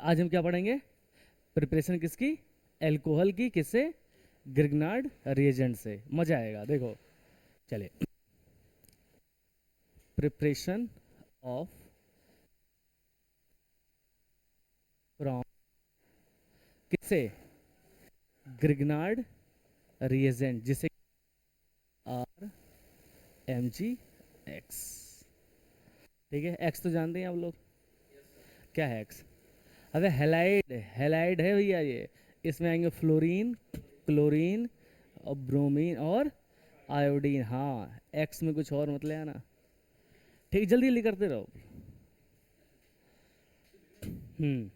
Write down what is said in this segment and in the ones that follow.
आज हम क्या पढ़ेंगे? प्रिपरेशन किसकी? एल्कोहल की। किससे? ग्रिग्नार्ड रिएजेंट से। मजा आएगा, देखो। चलिए, प्रिपरेशन ऑफ फ्रॉम किससे? ग्रिग्नार्ड रिएजेंट, जिसे आर एम जी एक्स। ठीक है, एक्स तो जानते हैं आप लोग। क्या है एक्स? अबे हेलाइड, हेलाइड है भैया ये। इसमें आएंगे फ्लोरीन, क्लोरीन और ब्रोमीन और आयोडीन। हाँ, एक्स में कुछ और मत ले आना। ठीक, जल्दी जल्दी करते रहो। हम्म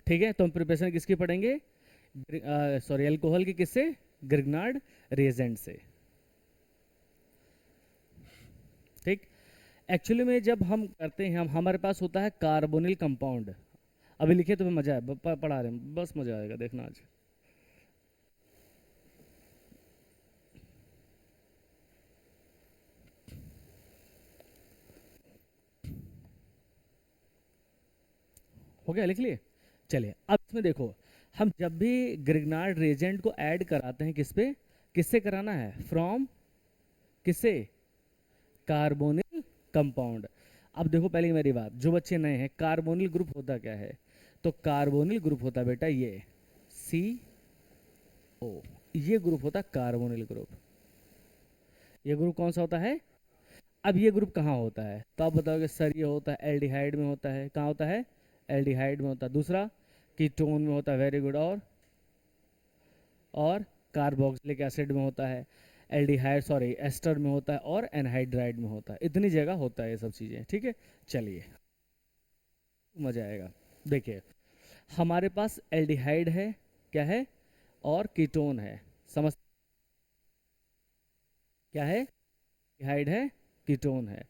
ठीक है, तो हम प्रिपरेशन किसकी पढ़ेंगे? सॉरी, अल्कोहल की। किससे? ग्रिग्नार्ड रिएजेंट से। ठीक। एक्चुअली में जब हम करते हैं, हम हमारे पास होता है कार्बोनिल कंपाउंड। अभी लिखे तो मजा है, पढ़ा रहे हैं, बस मजा आएगा, देखना आज। हो गया, लिख लिए? चलिए, अब इसमें देखो, हम जब भी ग्रिग्नार्ड रिएजेंट को ऐड कराते हैं, किस पे? किससे कराना है? फ्रॉम किससे? Carbonyl compound. अब देखो, पहले मेरी बात, जो बच्चे नए हैं, कार्बोनिल ग्रुप होता क्या है? तो कार्बोनिल ग्रुप होता है बेटा ये सी ओ। ये ग्रुप होता है कार्बोनिल ग्रुप। ये ग्रुप कौन सा होता है? अब ये ग्रुप कहाँ होता है? तो आप बताओगे सर ये होता है एल्डिहाइड में होता है। कहाँ होता है? एल्डिहाइड में होता है। दूसरा, कीटोन में होता है। Very good. और कार्बोक्सिलिक एसिड में होता है। एल्डिहाइड, सॉरी, एस्टर में होता है। और एनहाइड्राइड में होता है। इतनी जगह होता है ये सब चीज़ें। ठीक है, चलिए, मजा आएगा। देखिए, हमारे पास एल्डिहाइड है, क्या है? और कीटोन है। समझ? क्या है? एल्डिहाइड है, कीटोन है।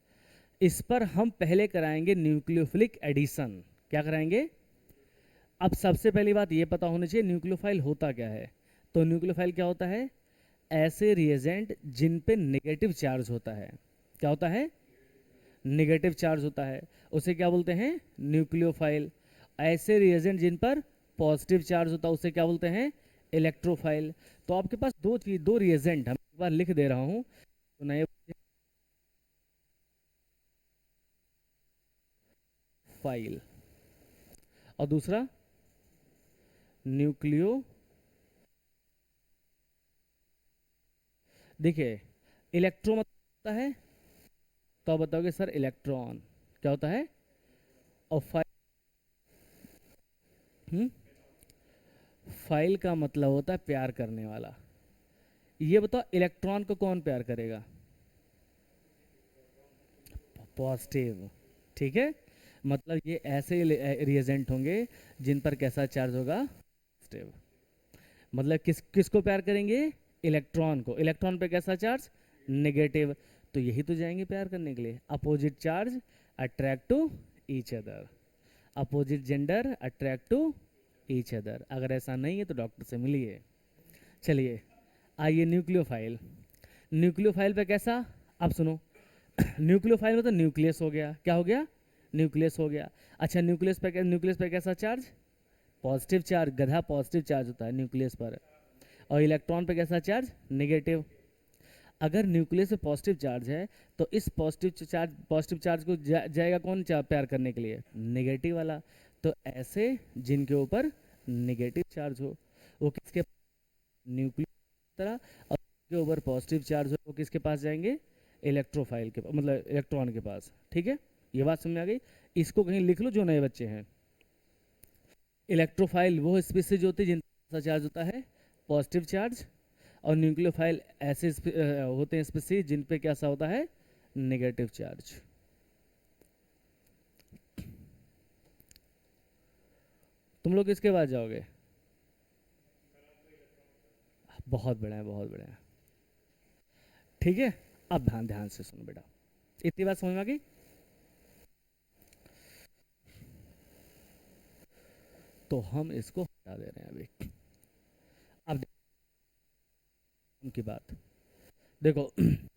इस पर हम पहले कराएंगे न्यूक्लियोफिलिक एडिशन। क्या कराएंगे? अब सबसे पहली बात ये पता होनी चाहिए न्यूक्लियोफाइल होता क्या है। तो न्यूक्लियोफाइल क्या होता है? ऐसे रिएजेंट जिन पे नेगेटिव चार्ज होता है। क्या होता है? नेगेटिव चार्ज होता है, उसे क्या बोलते हैं? न्यूक्लियोफाइल। ऐसे रिएजेंट जिन पर पॉजिटिव चार्ज होता है, उसे क्या बोलते हैं? इलेक्ट्रोफाइल। तो आपके पास दो चीज, दो रिएजेंट हम एक बार लिख दे रहा हूँ, तो नए फाइल, और दूसरा न्यूक्लियो। देखिए, इलेक्ट्रो मतलब होता है, तो आप बताओगे सर इलेक्ट्रॉन क्या होता है? और फाइल, फाइल का मतलब होता है प्यार करने वाला। ये बताओ, इलेक्ट्रॉन को कौन प्यार करेगा? पॉजिटिव। ठीक है, मतलब ये ऐसे रिएजेंट होंगे जिन पर कैसा चार्ज होगा? पॉजिटिव। मतलब किसको प्यार करेंगे? इलेक्ट्रॉन को। इलेक्ट्रॉन पे कैसा चार्ज? नेगेटिव। तो यही तो जाएंगे प्यार करने के लिए। Opposite charge attract to each other. Opposite gender attract to each other. अगर ऐसा नहीं है तो डॉक्टर से मिलिए। चलिए, आइए न्यूक्लियोफाइल। न्यूक्लियोफाइल पे कैसा? अब सुनो, न्यूक्लियोफाइल में तो न्यूक्लियस हो गया। क्या हो गया? न्यूक्लियस हो गया। अच्छा, न्यूक्लियस पे कैसा चार्ज? Positive charge. गधा पॉजिटिव चार्ज होता है न्यूक्लियस पर। और इलेक्ट्रॉन पे कैसा चार्ज? नेगेटिव। अगर न्यूक्लियस पे पॉजिटिव चार्ज है, तो इस पॉजिटिव चार्ज को जाएगा कौन प्यार करने के लिए? नेगेटिव वाला। तो ऐसे जिनके ऊपर नेगेटिव चार्ज हो, वो किसके? न्यूक्लियस तरह। और जिनके ऊपर पॉजिटिव चार्ज हो, वो किसके पास जाएंगे? इलेक्ट्रोफाइल के, मतलब इलेक्ट्रॉन के पास। ठीक है, ये बात समझ में आ गई? इसको कहीं लिख लो जो नए बच्चे हैं। इलेक्ट्रोफाइल वो स्पीसीज होती है जिनका चार्ज होता है पॉजिटिव चार्ज। और न्यूक्लियोफाइल ऐसे होते हैं स्पीसीज जिन पे कैसा होता है? Negative charge. तुम लोग किसके पास जाओगे? बहुत बड़ा है, बहुत बड़ा है। ठीक है, अब ध्यान ध्यान से सुनो बेटा, इतनी बात समझ में आ गई? तो हम इसको हटा दे रहे हैं अभी। अब की बात देखो,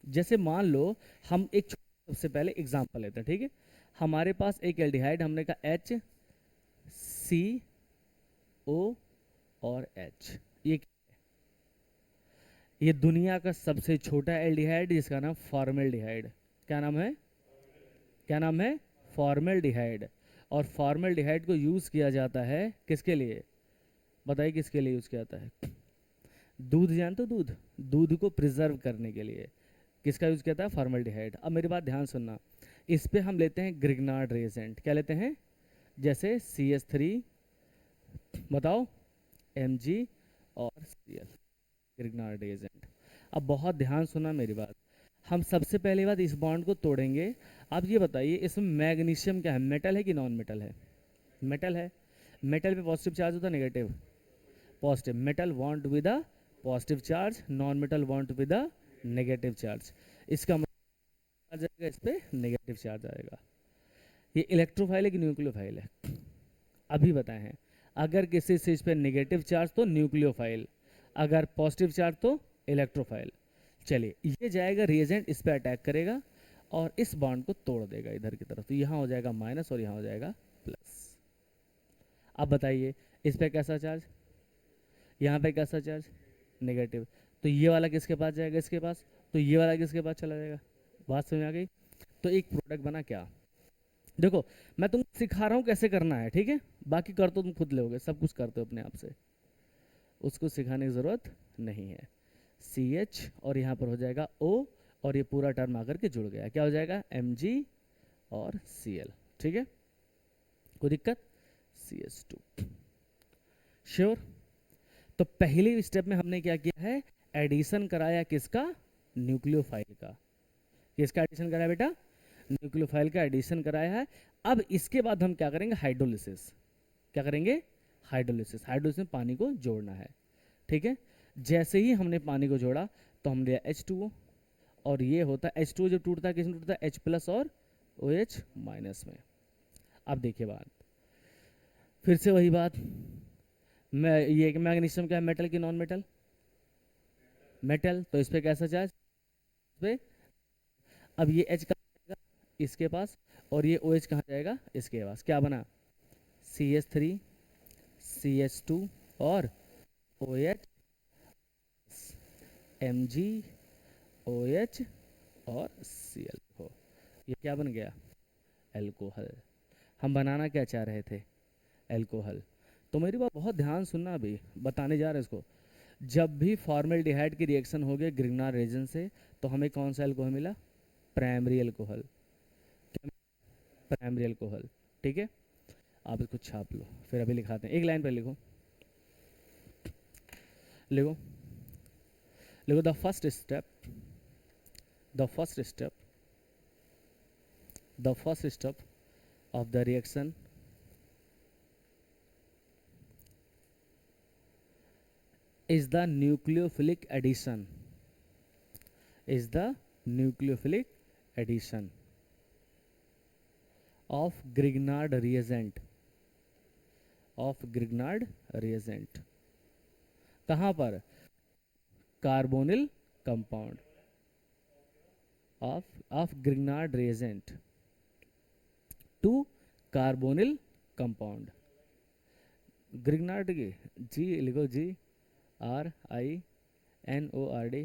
जैसे मान लो, हम एक सबसे पहले एग्जांपल लेते हैं। ठीक है, हमारे पास एक एल्डिहाइड, हमने कहा H सी ओ और एच। ये दुनिया का सबसे छोटा एल्डिहाइड जिसका नाम फॉर्मेल्डिहाइड। क्या नाम है? क्या नाम है? फॉर्मेल्डिहाइड। और फॉर्मेल्डिहाइड को यूज़ किया जाता है किसके लिए? बताइए किसके लिए यूज़ किया जाता है? दूध जानते हो? दूध, दूध को प्रिजर्व करने के लिए किसका यूज़ किया जाता है? फॉर्मेल्डिहाइड। अब मेरी बात ध्यान सुनना, इस पे हम लेते हैं ग्रिग्नार्ड रिएजेंट। क्या लेते हैं? जैसे CH3, बताओ, Mg और Cl, ग्रिग्नार्ड रिएजेंट। अब बहुत ध्यान सुनना मेरी बात, हम सबसे पहली बात इस बॉन्ड को तोड़ेंगे। आप ये बताइए इसमें मैग्नीशियम क्या है, मेटल है कि नॉन मेटल है? मेटल है। मेटल पे पॉजिटिव चार्ज होता है negative? Positive. Metal want with a positive charge, non metal want with a negative charge. इसका मतलब आ जाएगा, इस पे नेगेटिव चार्ज आएगा। ये इलेक्ट्रोफाइल है कि न्यूक्लियोफाइल है? अभी बताए हैं। अगर किसी चीज़ पे नेगेटिव चार्ज तो न्यूक्लियोफाइल, अगर पॉजिटिव चार्ज तो इलेक्ट्रोफाइल। चलिए, ये जाएगा रिएजेंट, इस पे अटैक करेगा और इस बॉन्ड को तोड़ देगा इधर की तरफ, तो यहाँ हो जाएगा माइनस और यहाँ हो जाएगा प्लस। अब बताइए इस पे कैसा चार्ज, यहाँ पे कैसा चार्ज? नेगेटिव। तो ये वाला किसके पास जाएगा? इसके पास। तो ये वाला किसके पास चला जाएगा? बात समझ आ गई? तो एक प्रोडक्ट बना क्या? देखो, मैं तुमको सिखा रहा हूँ कैसे करना है, ठीक है? बाकी कर तो तुम खुद लोगे, सब कुछ करते हो अपने आप से, उसको सिखाने की ज़रूरत नहीं है। CH और यहाँ पर हो जाएगा O, और ये पूरा टर्म आकर के जुड़ गया, क्या हो जाएगा? Mg और Cl। ठीक है, कोई दिक्कत? CH2। श्योर? तो पहले स्टेप में हमने क्या किया है? एडिशन कराया किसका? न्यूक्लियोफाइल का। किसका एडिशन कराया बेटा? न्यूक्लियोफाइल का एडिशन कराया है। अब इसके बाद हम क्या करेंगे? हाइड्रोलिसिस। क्या करेंगे? हाइड्रोलिसिस। हाइड्रोलिसिस में पानी को जोड़ना है, ठीक है? जैसे ही हमने पानी को जोड़ा तो हम लिया H2O, और ये होता है H2O जब टूटता है किसमें टूटता है? H प्लस और OH माइनस में। अब देखिए बात, फिर से वही बात, मैं ये मैग्नीशियम क्या है, मेटल की नॉन मेटल? मेटल। तो इस पे कैसा चार्ज? इस पे। अब ये H कहाँ जाएगा? इसके पास। और ये OH कहाँ जाएगा? इसके पास। क्या बना? CH3, CH2 और OH, Mg, OH और Cl हो। ये क्या बन गया? एल्कोहल। हम बनाना क्या चाह रहे थे? एल्कोहल। तो मेरी बात बहुत ध्यान सुनना, अभी बताने जा रहे हैं इसको। जब भी फॉर्मेल्डिहाइड की रिएक्शन हो गई ग्रिग्नार्ड रीजन से, तो हमें कौन सा एल्कोहल मिला? Primary alcohol. प्राइमरी एल्कोहल, ठीक है? आप इसको छाप लो, फिर अभी लिखाते हैं। एक लाइन पर लिखो, लिखो, लिखो। The first step, the first step, the first step of the reaction is the nucleophilic addition, is the nucleophilic addition of Grignard reagent, of Grignard reagent। कहाँ पर? Carbonyl compound of Grignard reagent to carbonyl compound. Grignard की जी लिखो, GRINORD,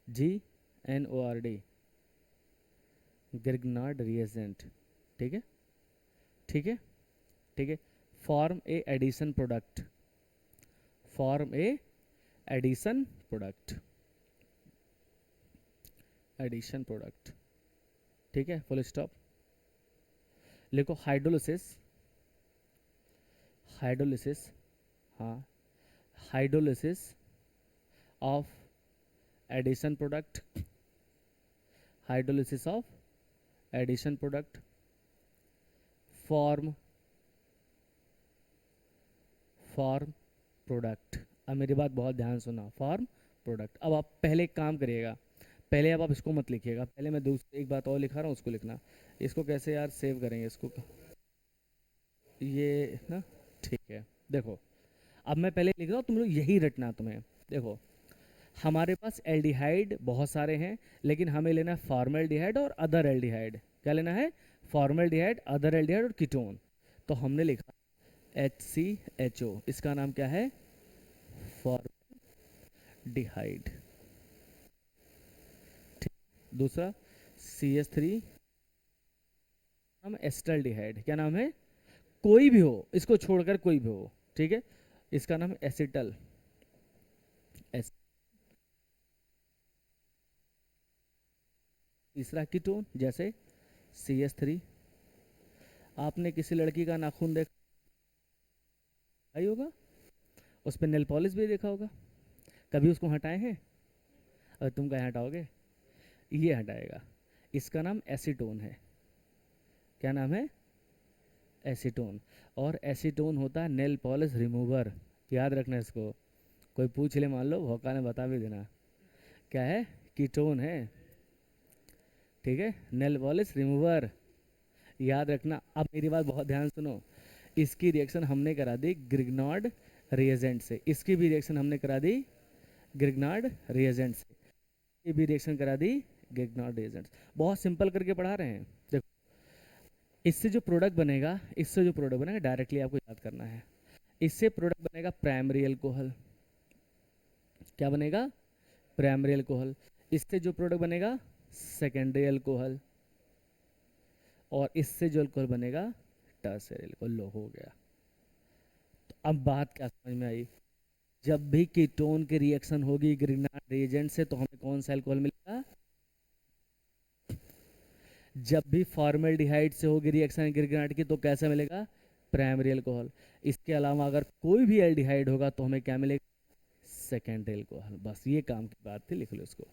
GNORD, Grignard reagent. ठीक है, ठीक है, ठीक है। Form a addition product, form a addition product, addition product. ठीक है, फुल स्टॉप। लिखो हाइड्रोलिसिस, हाइड्रोलिसिस, हाँ, hydrolysis of addition product, hydrolysis of addition product form, form product. अब मेरी बात बहुत ध्यान सुना, फॉर्म प्रोडक्ट। अब आप पहले एक काम करिएगा, पहले अब आप इसको मत लिखिएगा, पहले मैं दूसरी एक बात और लिखा रहा हूँ, उसको लिखना। इसको कैसे यार सेव करेंगे इसको? ये ना, ठीक है। देखो, अब मैं पहले लिख रहा हूँ, तुम लोग यही रटना तुम्हें। देखो, हमारे पास एल्डिहाइड बहुत सारे हैं, लेकिन हमें लेना है फॉर्मेल्डिहाइड और अदर एल्डिहाइड। क्या लेना है? फॉर्मेल्डिहाइड, अदर एल्डिहाइड और कीटोन। तो हमने लिखा HCHO, इसका नाम क्या है, फॉर्मल्डिहाइड। दूसरा CH3, नाम एस्टल्डिहाइड, क्या नाम है, कोई भी हो, इसको छोड़कर कोई भी हो, ठीक है, इसका नाम एसिटल। तीसरा कीटोन, जैसे CH3, आपने किसी लड़की का नाखून देखा ही होगा, उस पर नेल पॉलिश भी देखा होगा, कभी उसको हटाए हैं, और तुम क्या हटाओगे, ये हटाएगा, इसका नाम एसीटोन है। क्या नाम है, एसीटोन। और एसीटोन होता है नेल पॉलिश रिमूवर, याद रखना इसको, कोई पूछ ले मान लो, भौका ने बता भी देना, क्या है, कीटोन है, ठीक है, नेल पॉलिश रिमूवर, याद रखना। अब मेरी बात बहुत ध्यान सुनो, इसकी रिएक्शन हमने करा दी ग्रिग्नार्ड रिएजेंट से, इसकी भी रिएक्शन हमने करा दी ग्रिग्नार्ड रिएजेंट से, ये भी रिएक्शन करा दी ग्रिग्नार्ड रिएजेंट। बहुत सिंपल करके पढ़ा रहे हैं, देखो इससे जो प्रोडक्ट बनेगा, इससे जो प्रोडक्ट बनेगा डायरेक्टली आपको याद करना है, इससे प्रोडक्ट बनेगा प्राइमरी अल्कोहल, क्या बनेगा, प्राइमरी अल्कोहल, इससे जो प्रोडक्ट बनेगा सेकेंडरी अल्कोहल, और इससे जो अल्कोहल बनेगा टर्शियरी अल्कोहल। लो हो गया। तो अब बात क्या समझ में आई, जब भी कीटोन की रिएक्शन होगी ग्रिग्नार्ड रिएजेंट से तो हमें कौन सा अल्कोहल मिलेगा, जब भी फॉर्मल्डिहाइड से होगी रिएक्शन ग्रिग्नार्ड की तो कैसा मिलेगा, प्राइमरी अल्कोहल। इसके अलावा अगर कोई भी एल्डिहाइड होगा तो हमें क्या मिलेगा, सेकेंडरी अल्कोहल। बस ये काम की बात थी, लिख लो इसको।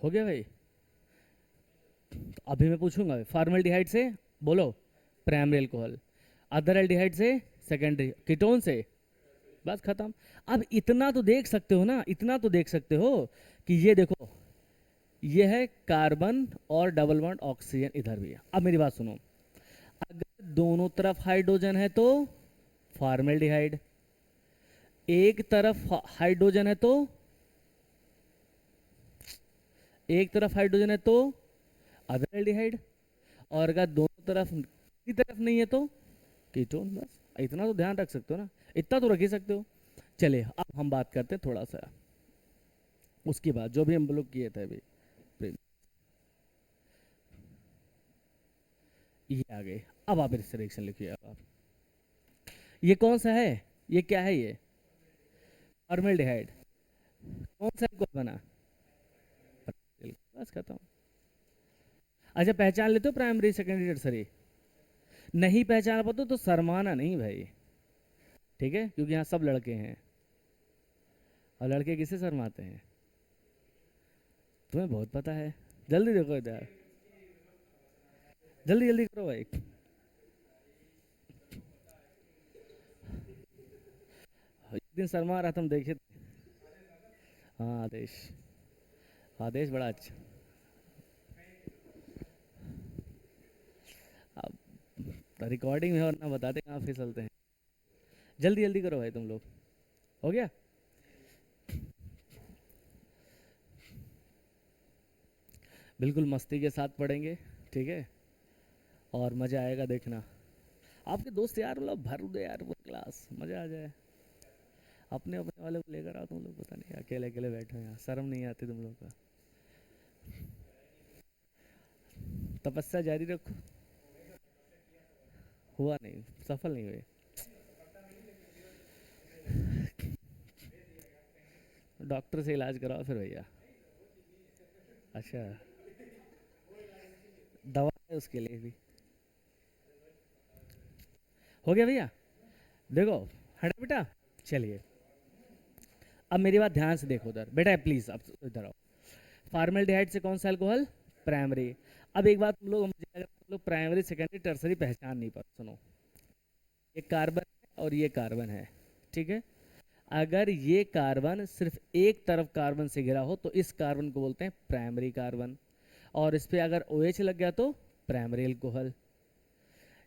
हो गया भाई। तो अभी मैं पूछूंगा, फॉर्मल्डिहाइड से बोलो प्राइमरी अल्कोहल, अदर एल्डिहाइड से सेकेंडरी, कीटोन से बस खत्म। अब इतना तो देख सकते हो ना, इतना तो देख सकते हो कि ये देखो, ये है कार्बन और डबल बॉन्ड ऑक्सीजन इधर भी है। अब मेरी बात सुनो, अगर दोनों तरफ हाइड्रोजन है तो फॉर्मल्डिहाइड, एक तरफ हाइड्रोजन है तो, एक तरफ हाइड्रोजन है तो अदर एल्डिहाइड, और अगर दोनों तरफ किसी तरफ नहीं है तो कीटोन। बस इतना तो ध्यान रख सकते हो ना, इतना तो रख ही सकते हो। चलिए अब हम बात करते हैं थोड़ा सा उसके बाद जो भी हम लोग किए थे अभी, ये आ गए। अब आप इस रिएक्शन लिखिए। अब आप, ये कौन सा है, ये क्या है, ये फॉर्मल्डिहाइड, कौन सा अल्कोहल बना, बस खत्म। अच्छा पहचान लेते हो प्राइमरी सेकेंडरी टर्सरी, नहीं पहचान पाते तो शर्माना नहीं भाई, ठीक है, क्योंकि यहाँ सब लड़के हैं, और लड़के किसे शर्माते हैं, तुम्हें बहुत पता है। जल्दी देखो इधर, जल्दी जल्दी करो भाई। एक दिन शर्मा रहा, तुम देखे थे। हाँ आदेश, आदेश बड़ा अच्छा। अब रिकॉर्डिंग में और ना बताते कहाँ फिसलते हैं। जल्दी जल्दी करो भाई तुम लोग, हो गया। बिल्कुल मस्ती के साथ पढ़ेंगे, ठीक है, और मज़ा आएगा देखना। आपके दोस्त यार मतलब भर दे यार वो क्लास, मज़ा आ जाए। अपने अपने वाले को लेकर आओ तुम लोग, पता नहीं अकेले अकेले बैठे हो यहाँ, शर्म नहीं आती तुम लोग का। तपस्या जारी रखो। हुआ नहीं, सफल नहीं हुए। डॉक्टर से इलाज कराओ फिर भैया। अच्छा, दवा है उसके लिए भी। हो गया भैया, देखो, हटा बेटा। चलिए अब मेरी बात ध्यान से देखो उधर बेटा, प्लीज अब इधर आओ। फॉर्मेल्डिहाइड से कौन सा अल्कोहल? प्राइमरी। अब एक बात तुम लोग, मुझे लग रहा है तुम लोग प्राइमरी सेकेंडरी टर्सरी पहचान नहीं पाते। सुनो, ये कार्बन है और ये कार्बन है, ठीक है। अगर ये कार्बन सिर्फ एक तरफ कार्बन से घिरा हो तो इस कार्बन को बोलते हैं प्राइमरी कार्बन, और इस पे अगर OH लग गया तो प्राइमरी अल्कोहल।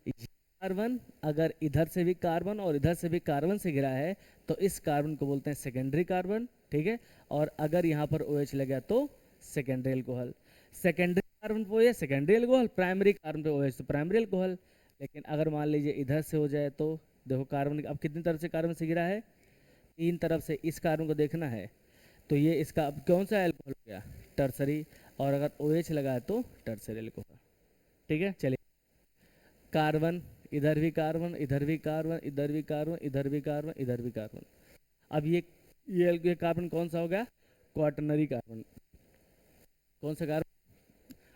ये कार्बन अगर इधर से भी कार्बन और इधर से भी कार्बन से घिरा है तो इस कार्बन को बोलते हैं सेकेंडरी कार्बन, ठीक है। और अगर यहाँ पर OH लग गया तो सेकेंडरी अल्कोहल। सेकेंडरी कार्बन पे OH secondary alcohol, primary carbon पे OH तो प्राइमरी अल्कोहल। लेकिन अगर मान लीजिए इधर से हो जाए तो देखो, कार्बन अब कितनी तरफ से कार्बन से घिरा है? 3 तरफ से। इस कार्बन को देखना है तो ये इसका अब कौन सा अल्कोहल हो गया? टर्सरी। और अगर OH लगा है तो टर्सरी अल्कोहल, ठीक है। चलिए, कार्बन, इधर भी कार्बन, इधर भी कार्बन, इधर भी कार्बन, इधर भी कार्बन, इधर भी कार्बन। अब ये कार्बन कौन सा हो गया? Quaternary carbon. कौन सा कार्बन?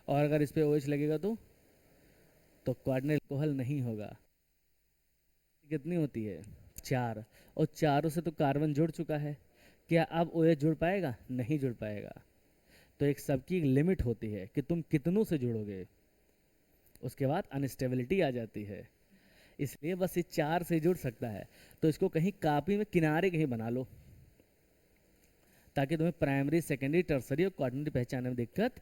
और अगर इस पे OH लगेगा तो क्वाटरनरी अल्कोहल नहीं होगा। कितनी होती है? 4। और चारों से तो कार्बन जुड़ चुका है, क्या अब OH जुड़ पाएगा? नहीं जुड़ पाएगा। तो एक सबकी लिमिट होती है कि तुम कितनों से जुड़ोगे, उसके बाद अनस्टेबिलिटी आ जाती है। इसलिए बस ये 4 से जुड़ सकता है। तो इसको कहीं कॉपी में किनारे कहीं बना लो, ताकि तुम्हें प्राइमरी सेकेंडरी टर्सरी और क्वाटरनरी पहचानने में दिक्कत।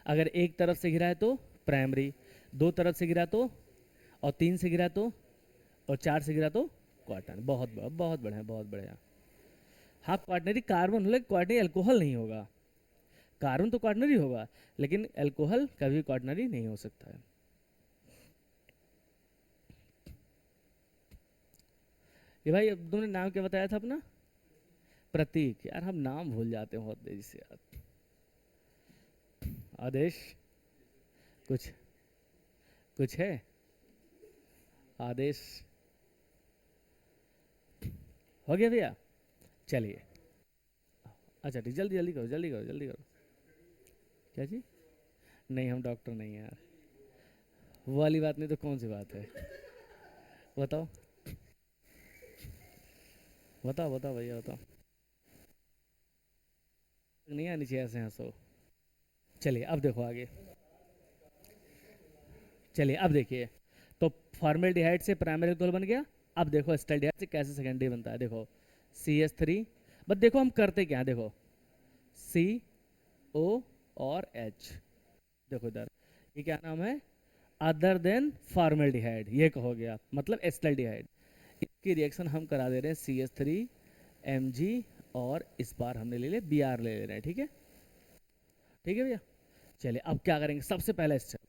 अगर एक तरफ से घिरा है तो प्राइमरी, 2 तरफ से घिरा तो, और 3 से घिरा तो, और 4 से घिरा तो क्वाटरनरी। बहुत बढ़िया, बहुत बढ़िया। हाँ, क्वाटरनरी कार्बन होगा, क्वाटरनरी अल्कोहल नहीं होगा। कार्बन तो क्वाटरनरी होगा, लेकिन अल्कोहल कभी क्वाटरनरी नहीं हो सकता है। ये भाई, अब तुमने नाम क्या बताया था अपना? प्रतीक। यार हम नाम भूल जाते हैं बहुत तेजी से यार। आदेश, कुछ कुछ है? आदेश हो गया भैया? चलिए, अच्छा ठीक, जल्दी जल्दी करो, जल्दी करो, जल्दी करो। क्या जी? नहीं, हम डॉक्टर नहीं हैं यार। वो वाली बात नहीं तो कौन सी बात है? बताओ, बताओ, बताओ भैया, बताओ। नहीं आनी चाहिए ऐसे हंसो। चलिए अब देखो आगे। चलिए अब देखिए, तो फॉर्मेल्डिहाइड से प्राइमरी अल्कोहल बन गया। अब देखो एस्टाल्डिहाइड से कैसे सेकेंडरी बनता है। देखो CH3, बस देखो हम करते क्या हैं, देखो CO और H। देखो इधर, ये क्या नाम है? अदर देन फॉर्मेल्डिहाइड, ये कहो गया मतलब एस्टाल्डिहाइड। इसकी रिएक्शन हम करा दे रहे हैं CH3 Mg, और इस बार हमने ले लिया Br ले रहे हैं, ठीक है। ठीक है भैया। चलिए अब क्या करेंगे, सबसे पहला स्टेप,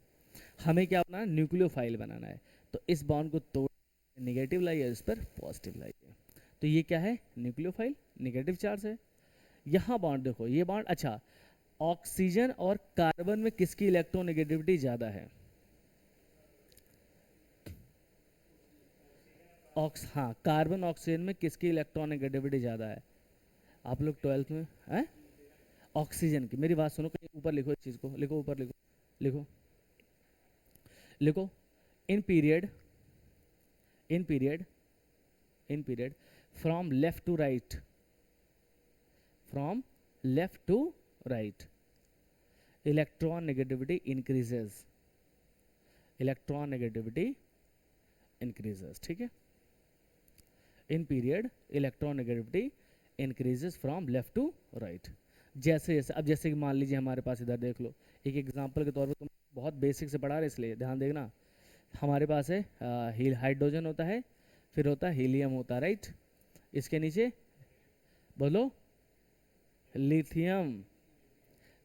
हमें क्या अपना न्यूक्लियोफाइल बनाना है। तो इस बॉन्ड को तोड़ नेगेटिव लाइए, इस पर पॉजिटिव लाइए। तो ये क्या है? न्यूक्लियोफाइल, नेगेटिव चार्ज है। यहाँ बॉन्ड देखो, ये बॉन्ड, अच्छा, ऑक्सीजन और कार्बन में किसकी इलेक्ट्रोनेगेटिविटी ज़्यादा है? हाँ, कार्बन ऑक्सीजन में किसकी इलेक्ट्रोनेगेटिविटी ज़्यादा है? आप लोग 12th में हैं? ऑक्सीजन की। मेरी बात सुनो, कहीं ऊपर लिखो, इस चीज़ को लिखो, ऊपर लिखो, लिखो, लिखो। In period, in period, in period, from left to right, from left to right, electronegativity increases, electronegativity increases, ठीक है। In period electronegativity increases from left to right. जैसे जैसे, अब जैसे कि मान लीजिए हमारे पास इधर देख लो, एक एग्जांपल के तौर पे, तुम बहुत बेसिक से पढ़ा रहे इसलिए ध्यान देखना। हमारे पास है हाइड्रोजन होता है, फिर होता है हीलियम होता है, राइट। इसके नीचे बोलो लिथियम,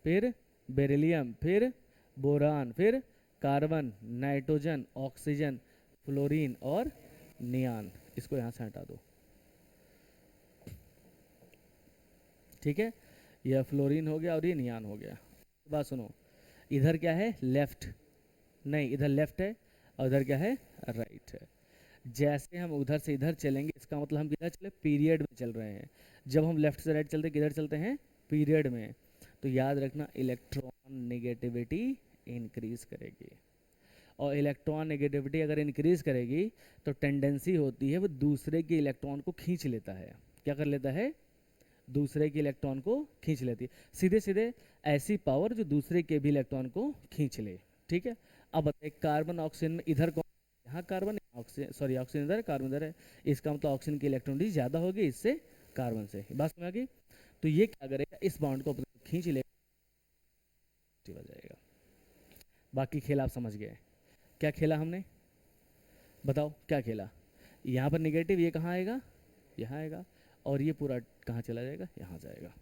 फिर बेरिलियम, फिर बोरान, फिर कार्बन, नाइट्रोजन, ऑक्सीजन, फ्लोरीन और नियान। इसको यहाँ से हटा दो, ठीक है। यह फ्लोरीन हो गया और ये नियान हो गया। बात सुनो, इधर क्या है? लेफ्ट, नहीं इधर लेफ्ट है, और इधर क्या है? राइट है। जैसे हम उधर से इधर चलेंगे, इसका मतलब हम किधर चले? पीरियड में चल रहे हैं। जब हम लेफ्ट से राइट चलते हैं, किधर चलते हैं? पीरियड में। तो याद रखना, इलेक्ट्रॉन नेगेटिविटी इंक्रीज करेगी, और इलेक्ट्रॉन नेगेटिविटी अगर इंक्रीज करेगी तो टेंडेंसी होती है वो दूसरे के इलेक्ट्रॉन को खींच लेता है। क्या कर लेता है? दूसरे के इलेक्ट्रॉन को खींच लेती है, सीधे सीधे ऐसी पावर जो दूसरे के भी इलेक्ट्रॉन को खींच ले। ठीक है, अब बताइए कार्बन ऑक्सीजन में इधर कौन, यहाँ कार्बन, ऑक्सीजन, सॉरी ऑक्सीजन इधर है, कार्बन इधर है, इसका मतलब ऑक्सीजन की इलेक्ट्रॉन ज़्यादा होगी इससे कार्बन से, बात समझ आ गई। तो ये क्या करेगा, इस बॉन्ड को खींच लेगा, हो जाएगा। बाकी खेल आप समझ गए, क्या खेला हमने, बताओ क्या खेला। यहाँ पर निगेटिव, ये कहाँ आएगा, यहाँ आएगा, और ये पूरा कहाँ चला जाएगा, यहाँ जाएगा।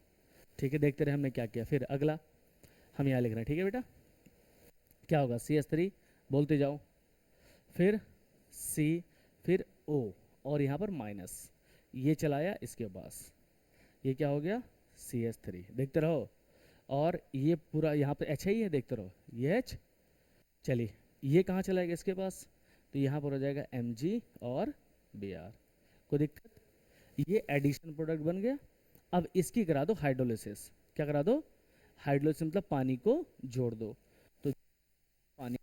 ठीक है, देखते रहे हमने क्या किया। फिर अगला हम यहाँ लिख रहे हैं, ठीक है बेटा, क्या होगा CH3, बोलते जाओ, फिर C, फिर O, और यहाँ पर माइनस, ये चलाया इसके पास, ये क्या हो गया CH3, देखते रहो, और ये पूरा यहाँ पे H ही है, देखते रहो, ये H, चलिए ये कहाँ चलाएगा इसके पास, तो यहाँ पर हो जाएगा Mg और Br, कोई दिक्कत, ये एडिशन प्रोडक्ट बन गया। अब इसकी करा दो हाइड्रोलिसिस, क्या करा दो, हाइड्रोलिसिस मतलब पानी को जोड़ दो, तो पानी,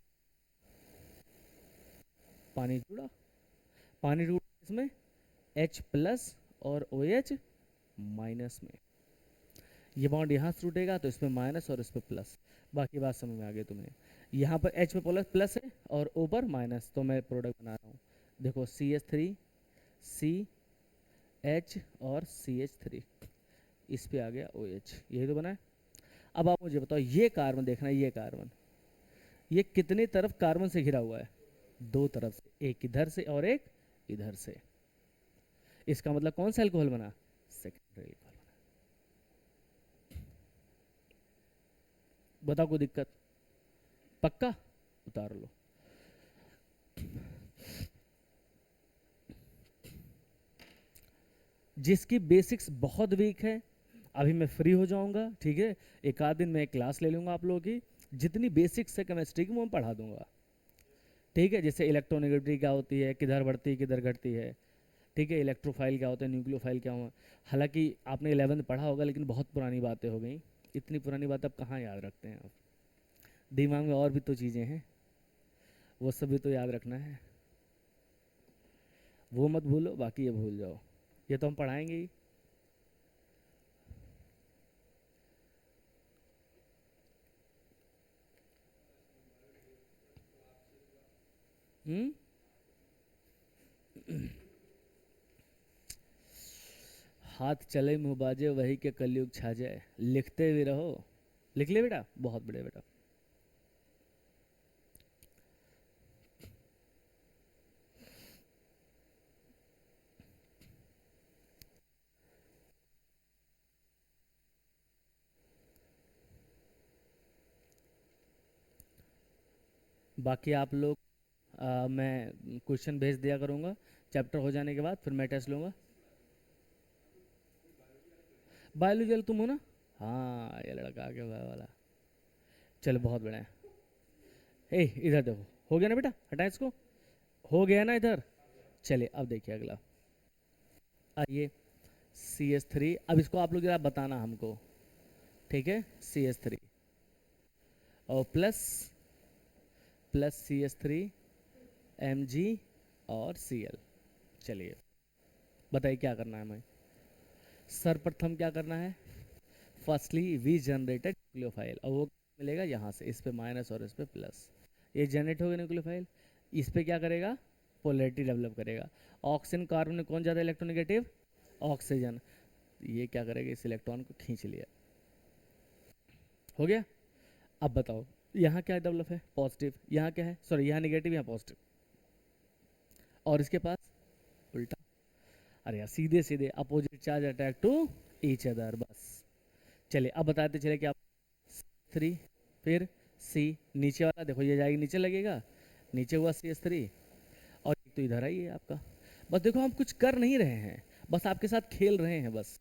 पानी जुड़ा, पानी जुड़ा इसमें H प्लस और OH माइनस में, ये बॉन्ड यहाँ से टूटेगा तो इसमें माइनस और इस पर प्लस, बाकी बात समझ में आ गई तुम्हें। यहाँ पर H पे प्लस प्लस है और O पर माइनस, तो मैं प्रोडक्ट बना रहा हूँ, देखो CH3 C H और CH3, इस पे आ गया OH, यही तो बना है। अब आप मुझे बताओ, ये कार्बन देखना, ये कार्बन, ये कितने तरफ कार्बन से घिरा हुआ है, दो तरफ से, एक इधर से और एक इधर से, इसका मतलब कौन सा अल्कोहल बना, सेकेंडरी अल्कोहल बना। बताओ कोई दिक्कत, पक्का, उतार लो। जिसकी बेसिक्स बहुत वीक है, अभी मैं फ्री हो जाऊंगा, ठीक है, एक आध दिन मैं क्लास ले लूंगा आप लोगों की, जितनी बेसिक्स है केमिस्ट्री की वो मैं पढ़ा दूंगा, ठीक है, जैसे इलेक्ट्रोनेगेटिविटी क्या होती है, किधर बढ़ती है किधर घटती है, ठीक है, इलेक्ट्रोफाइल क्या होता है, न्यूक्लियोफाइल क्या हुआ, हालांकि आपने 11th पढ़ा होगा लेकिन बहुत पुरानी बातें हो गई, इतनी पुरानी बात अब कहाँ याद रखते हैं आप, दिमाग में और भी तो चीज़ें हैं, वो सब भी तो याद रखना है, वो मत भूलो, बाकी ये भूल जाओ, ये तो हम पढ़ाएंगे ही। हम्म, हाथ चले मुँह बाजे वही के कलयुग छा जाए, लिखते भी रहो, लिख ले बेटा, बहुत बड़े बेटा। बाकी आप लोग, मैं क्वेश्चन भेज दिया करूँगा चैप्टर हो जाने के बाद, फिर मैं टेस्ट लूँगा। बायोलॉजी वाला तुम हो ना, हाँ ये लड़का आ गया वाला, चलो बहुत बढ़िया। ए इधर देखो, हो गया ना बेटा, हटा इसको, हो गया ना इधर, चलिए अब देखिए अगला, आइए CH3, अब इसको आप लोग जरा बताना हमको, ठीक है, CH3 और प्लस प्लस CH3 Mg और Cl, चलिए बताइए क्या करना है हमें। सर्वप्रथम क्या करना है, फर्स्टली वी जनरेटेड न्यूक्लियोफाइल, और वो मिलेगा यहाँ से, इस पे माइनस और इस पे प्लस, ये जनरेट हो गया न्यूक्लियोफाइल, इस पे क्या करेगा, पोलैरिटी डेवलप करेगा, ऑक्सीजन कार्बन में कौन ज़्यादा इलेक्ट्रोनेगेटिव, ऑक्सीजन, ये क्या करेगा, इस इलेक्ट्रॉन को खींच लिया, हो गया। अब बताओ यहाँ क्या डेवलप है, पॉजिटिव, यहाँ क्या है, सॉरी यहाँ नेगेटिव यहाँ पॉजिटिव, और इसके पास उल्टा, अरे यार सीधे सीधे opposite charge attack to each other, बस। चलिए अब बताते चले कि आप 3, फिर C, नीचे वाला देखो ये जाएगी नीचे लगेगा, नीचे हुआ CH3, और एक तो इधर आई है आपका, बस देखो हम कुछ कर नहीं रहे हैं, बस आपके साथ खेल रहे हैं, बस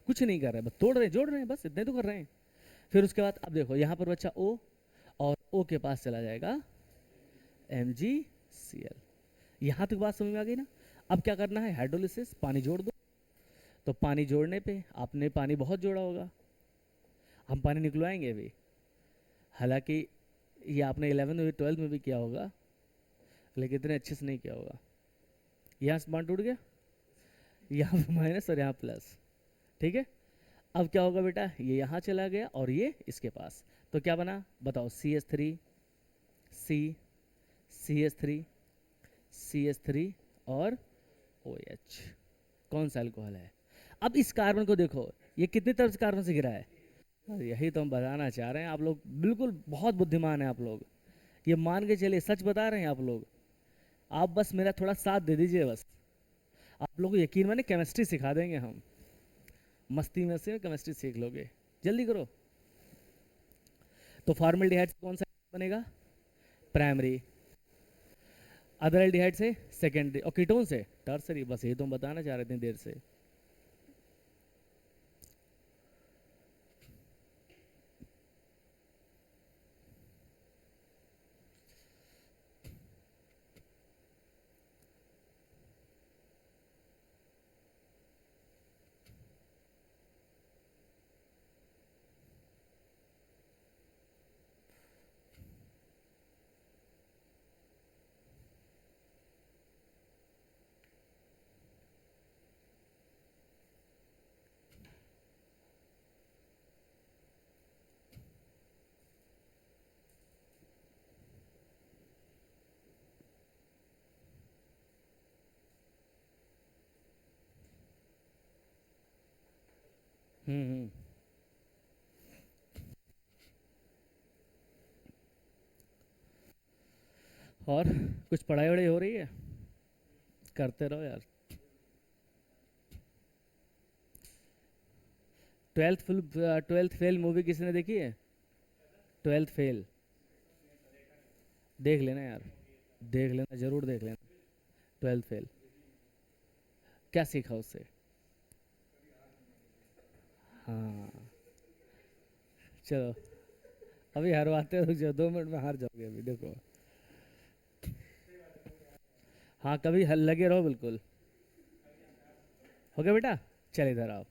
कुछ नहीं कर रहे हैं, बस तोड़ रहे हैं जोड़ रहे हैं, बस इतने तो कर रहे हैं। फिर उसके बाद अब देखो यहाँ पर बच्चा O, और O के पास चला जाएगा MgCl, यहाँ तक बात समझ में आ गई ना। अब क्या करना है, हाइड्रोलिसिस, पानी जोड़ दो, तो पानी जोड़ने पे आपने पानी बहुत जोड़ा होगा, हम पानी निकलवाएंगे अभी, हालांकि ये आपने 11th में 12th में भी किया होगा लेकिन इतने अच्छे से नहीं किया होगा। यहाँ से बॉन्ड टूट गया, यहाँ पे माइनस और यहाँ प्लस, ठीक है, अब क्या होगा बेटा, ये यहाँ चला गया और ये इसके पास, तो क्या बना बताओ, CH3, C, CH3, CH3 और OH। कौन सा अल्कोहल है? अब इस कार्बन को देखो, ये कितनी तरफ से कार्बन से घिरा है। और यही तो हम बताना चाह रहे हैं, आप लोग बिल्कुल बहुत बुद्धिमान हैं आप लोग, ये मान के चलिए सच बता रहे हैं आप लोग। आप बस मेरा थोड़ा साथ दे दीजिए बस, आप लोग को यकीन माने केमिस्ट्री सिखा देंगे हम, मस्ती में से केमिस्ट्री सीख लोगे, जल्दी करो। तो फॉर्मल्डिहाइड से कौन सा बनेगा, प्राइमरी, अदर एल्डिहाइड से सेकेंडरी, और कीटोन से टर्सरी। बस ये तो हम बताना चाह रहे थे देर से। हम्म। और कुछ पढ़ाई वढ़ाई हो रही है, करते रहो यार। 12th फेल मूवी किसी ने देखी है? 12th फेल देख लेना यार, देख लेना, जरूर देख लेना। 12th फेल, क्या सीखा उससे? हाँ, चलो अभी हरवाते रुक जाओ, 2 मिनट में हार जाओगे अभी देखो। हाँ, कभी हल लगे रहो बिल्कुल। हो गया बेटा, चल इधर आओ,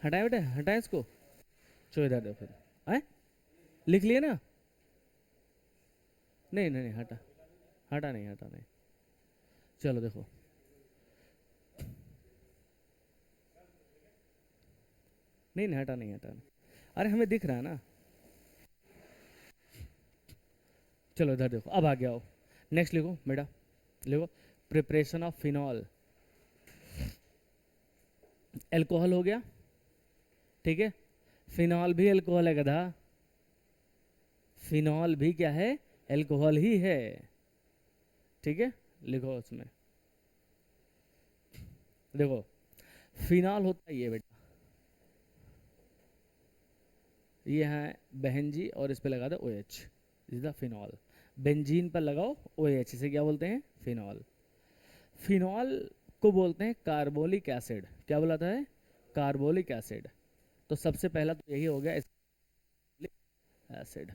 हटाए बेटा, हटाए इसको, चलो इधर देखो, आए, लिख लिए ना? नहीं नहीं नहीं, हटा, हटा नहीं, हटा नहीं, चलो देखो, नहीं नहीं, हटा नहीं, हटा नहीं, अरे हमें दिख रहा है ना। चलो इधर देखो, अब आगे आओ, नेक्स्ट लिखो बेटा, लिखो, प्रिपरेशन ऑफ फिनॉल। एल्कोहल हो गया, ठीक है, फिनॉल भी एल्कोहल है गधा, फिनॉल भी क्या है, एल्कोहल ही है, ठीक है, लिखो उसमें, देखो फिनॉल होता है ये बेटा, ये है बहन जी, और इस पे लगा दो OH, is the phenol. Benzene पर लगाओ OH, इसे क्या बोलते हैं, फिनॉल। फिनॉल को बोलते हैं कार्बोलिक एसिड, क्या बोलाता है, कार्बोलिक एसिड। तो सबसे पहला तो यही हो गया एसिड,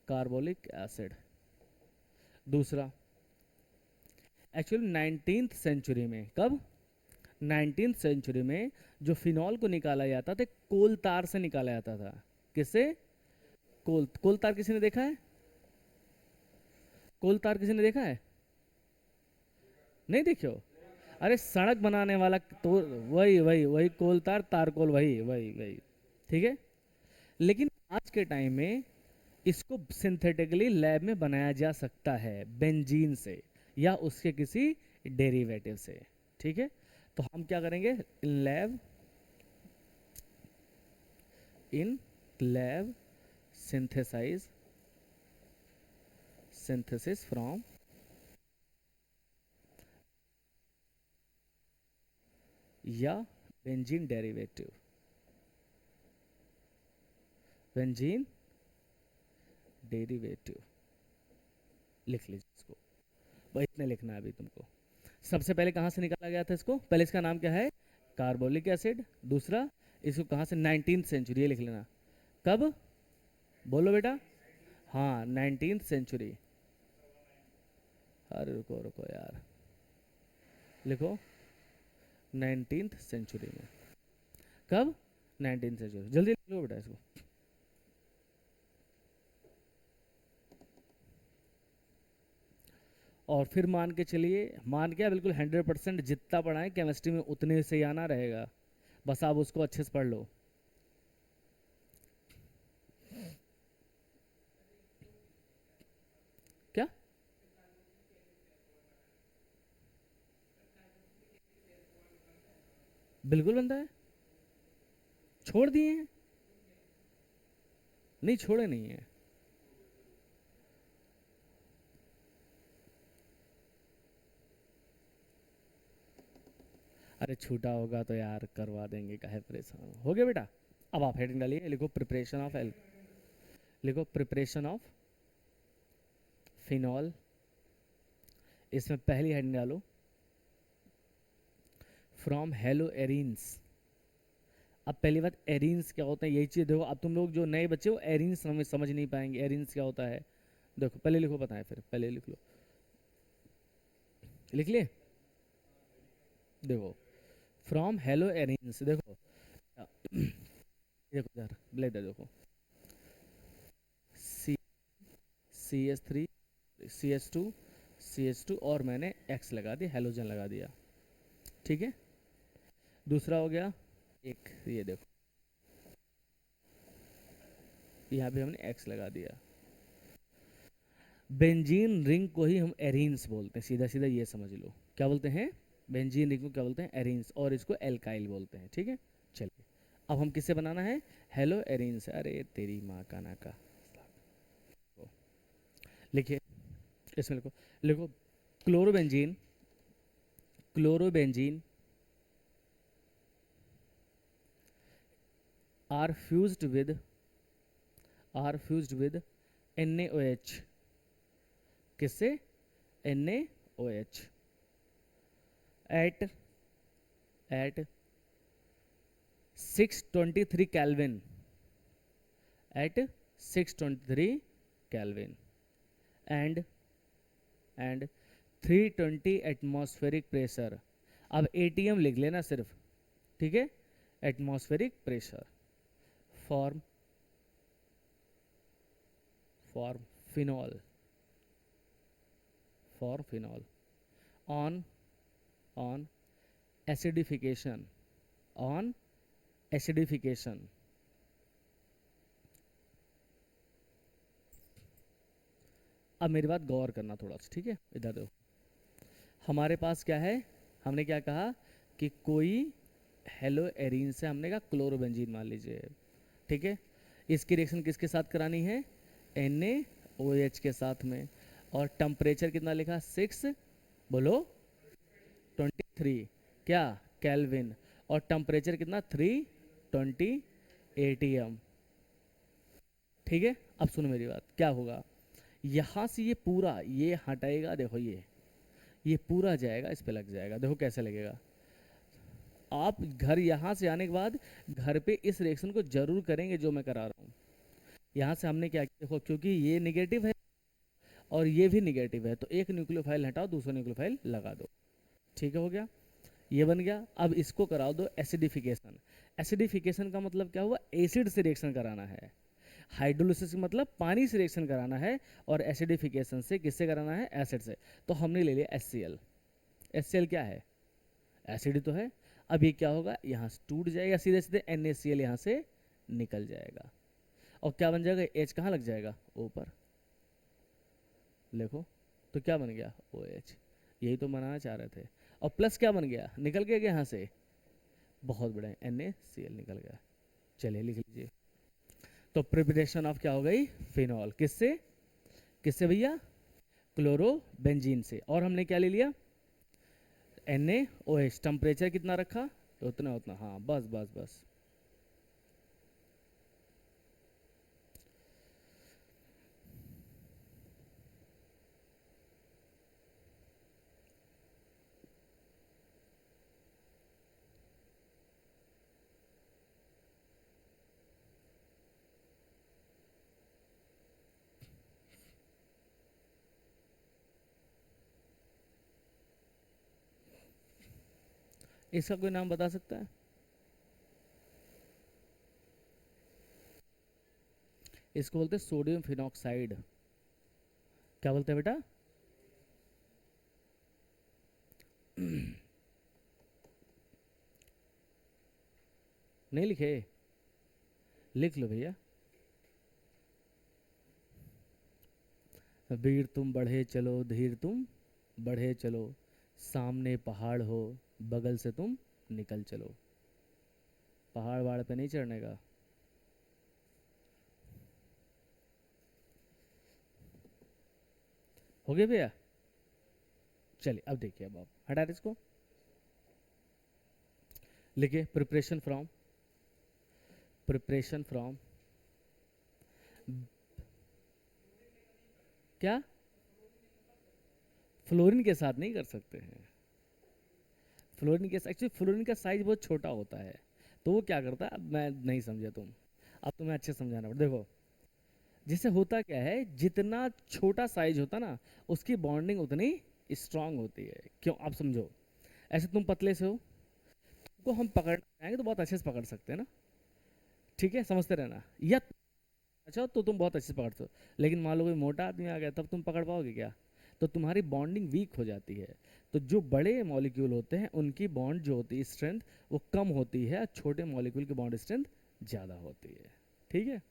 कार्बोलिक एसिड। दूसरा, एक्चुअली 19th सेंचुरी में, कब, 19th सेंचुरी में जो फिनॉल को निकाला जाता था कोल तार से निकाला जाता था। किससे? कोल तार किसी ने देखा है? कोल तार किसी ने देखा है? नहीं देखियो, अरे सड़क बनाने वाला तो वही वही वही कोल तार, तारकोल, वही वही वही, ठीक है। लेकिन आज के टाइम में इसको सिंथेटिकली लैब में बनाया जा सकता है बेंजीन से या उसके किसी डेरिवेटिव से, ठीक है। तो हम क्या करेंगे, in lab synthesise synthesis from या बेंजीन डेरिवेटिव, बेंजीन डेरिवेटिव, लिख लीजिए इसको, बस इतने लिखना है अभी तुमको। सबसे पहले कहाँ से निकाला गया था इसको, पहले इसका नाम क्या है, कार्बोलिक एसिड। दूसरा, इसको कहाँ से, 19th सेंचुरी, ये लिख लेना। कब, बोलो बेटा, हाँ 19th सेंचुरी। अरे रुको रुको यार, लिखो 19th सेंचुरी में, कब, 19th सेंचुरी, जल्दी लिख लो बेटा इसको। और फिर मान के चलिए, मान के बिल्कुल 100% जितना पढ़ाएं केमिस्ट्री में उतने से ही आना रहेगा, बस आप उसको अच्छे से पढ़ लो। क्या? बिल्कुल बनता है, छोड़ दिए हैं। नहीं, छोड़े नहीं है। अरे छूटा होगा तो यार करवा देंगे, काहे परेशान हो गया बेटा। अब आप हेडिंग डालिए, लिखो प्रिपरेशन ऑफ एल, लिखो प्रिपरेशन ऑफ फिनॉल। इसमें पहली हेडिंग डालो फ्रॉम हेलो एरिन्स। अब पहली बात, एरिन्स क्या होता है, यही चीज़ देखो। अब तुम लोग जो नए बच्चे हो एरिन्स समझ नहीं पाएंगे, एरिन्स क्या होता है। देखो पहले लिखो, बताएं फिर, पहले लिख लो, लिख लिए। देखो फ्रॉम हेलो एरिन्स, देखो देखो यार ब्लेड देखो, सी CS3 CS2 और मैंने X लगा दिया, हेलोजन लगा दिया, ठीक है। दूसरा हो गया एक, ये देखो यहाँ पे हमने X लगा दिया। बेंजीन रिंग को ही हम एरीन्स बोलते हैं, सीधा सीधा ये समझ लो। क्या बोलते हैं? बेंजीन रिंग को क्या बोलते हैं? एरीन्स, और इसको एल्काइल बोलते हैं, ठीक है। चलिए अब हम किससे बनाना है? Haloarenes. अरे तेरी माँ का नाका, लिखिए, इसमें लिखो, लिखो chlorobenzene, chlorobenzene are fused with, are fused with NaOH। किससे? NaOH at at 623 kelvin, at 623 kelvin and 320 atmospheric pressure. अब ATM लिख लेना सिर्फ, ठीक है। Atmospheric pressure form for phenol, for phenol on on acidification, on acidification. अब मेरी बात गौर करना थोड़ा सा, ठीक है। इधर देखो, हमारे पास क्या है, हमने क्या कहा कि कोई हेलो एरीन से हमने कहा क्लोरोबेंजीन मान लीजिए, ठीक है। इसकी रिएक्शन किसके साथ करानी है? NaOH के साथ में। और टेम्परेचर कितना लिखा? 6, बोलो 23, क्या? केल्विन। और टेम्परेचर कितना? 320 ATM, ठीक है। अब सुनो मेरी बात, क्या होगा, यहाँ से ये पूरा ये हटाएगा, देखो ये पूरा जाएगा, इस पे लग जाएगा, देखो कैसे लगेगा। आप घर यहाँ से आने के बाद घर पे इस रिएक्शन को जरूर करेंगे जो मैं करा रहा हूँ। यहाँ से हमने क्या किया देखो, क्योंकि ये निगेटिव है और ये भी निगेटिव है, तो एक न्यूक्लियोफाइल हटाओ, दूसरा न्यूक्लियोफाइल लगा दो, ठीक है, हो गया। ये बन गया। अब इसको करा दो एसिडिफिकेशन। एसिडिफिकेशन का मतलब क्या हुआ? एसिड से रिएक्शन कराना है। हाइड्रोलिसिस मतलब पानी से रिएक्शन कराना है, और एसिडिफिकेशन से किससे कराना है? एसिड से। तो हमने ले लिया HCl। HCl क्या है? एसिड ही तो है। अब ये क्या होगा, यहाँ से टूट जाएगा, सीधे सीधे NaCl यहाँ से निकल जाएगा, और क्या बन जाएगा? H कहाँ लग जाएगा? ऊपर, देखो। तो क्या बन गया? OH। यही तो बनाना चाह रहे थे। और प्लस क्या बन गया? निकल गया यहाँ से, बहुत बड़े NaCl निकल गया। चलिए लिख लीजिए। तो प्रिपरेशन ऑफ क्या हो गई? फिनॉल। किससे? किससे भैया? क्लोरोबेंजीन से। और हमने क्या ले लिया? NaOH। टेम्परेचर कितना रखा? उतना उतना, हाँ, बस बस बस। इसका कोई नाम बता सकता है? इसको बोलते हैं सोडियम फिनॉक्साइड। क्या बोलते हैं बेटा? नहीं लिखे? लिख लो भैया। वीर तुम बढ़े चलो, धीर तुम बढ़े चलो, सामने पहाड़ हो, बगल से तुम निकल चलो। पहाड़ वहाड़ पे नहीं चढ़ने का। हो गया भैया? चलिए अब देखिए, अब आप हटा दे इसको। लिखिए प्रिपरेशन फ्रॉम क्या? फ्लोरीन के साथ नहीं कर सकते हैं। फ्लोरीन के एक्चुअली फ्लोरीन का साइज बहुत छोटा होता है, तो वो क्या करता है, अब मैं नहीं समझा तुम, अब तुम्हें अच्छे समझाना पड़ेगा। देखो, जिससे होता क्या है, जितना छोटा साइज होता ना, उसकी बॉन्डिंग उतनी स्ट्रांग होती है। क्यों, आप समझो। ऐसे तुम पतले से हो, तुमको हम पकड़ना चाहेंगे तो बहुत अच्छे से पकड़ सकते हैं ना, ठीक है, समझते रहना। या अच्छा तो तुम बहुत अच्छे से पकड़ते हो, लेकिन मान लो कोई मोटा आदमी आ गया, तब तुम पकड़ पाओगे क्या? तो तुम्हारी बॉन्डिंग वीक हो जाती है। तो जो बड़े मॉलिक्यूल होते हैं उनकी बॉन्ड जो होती है स्ट्रेंथ वो कम होती है, छोटे मॉलिक्यूल की बॉन्ड स्ट्रेंथ ज़्यादा होती है। ठीक है,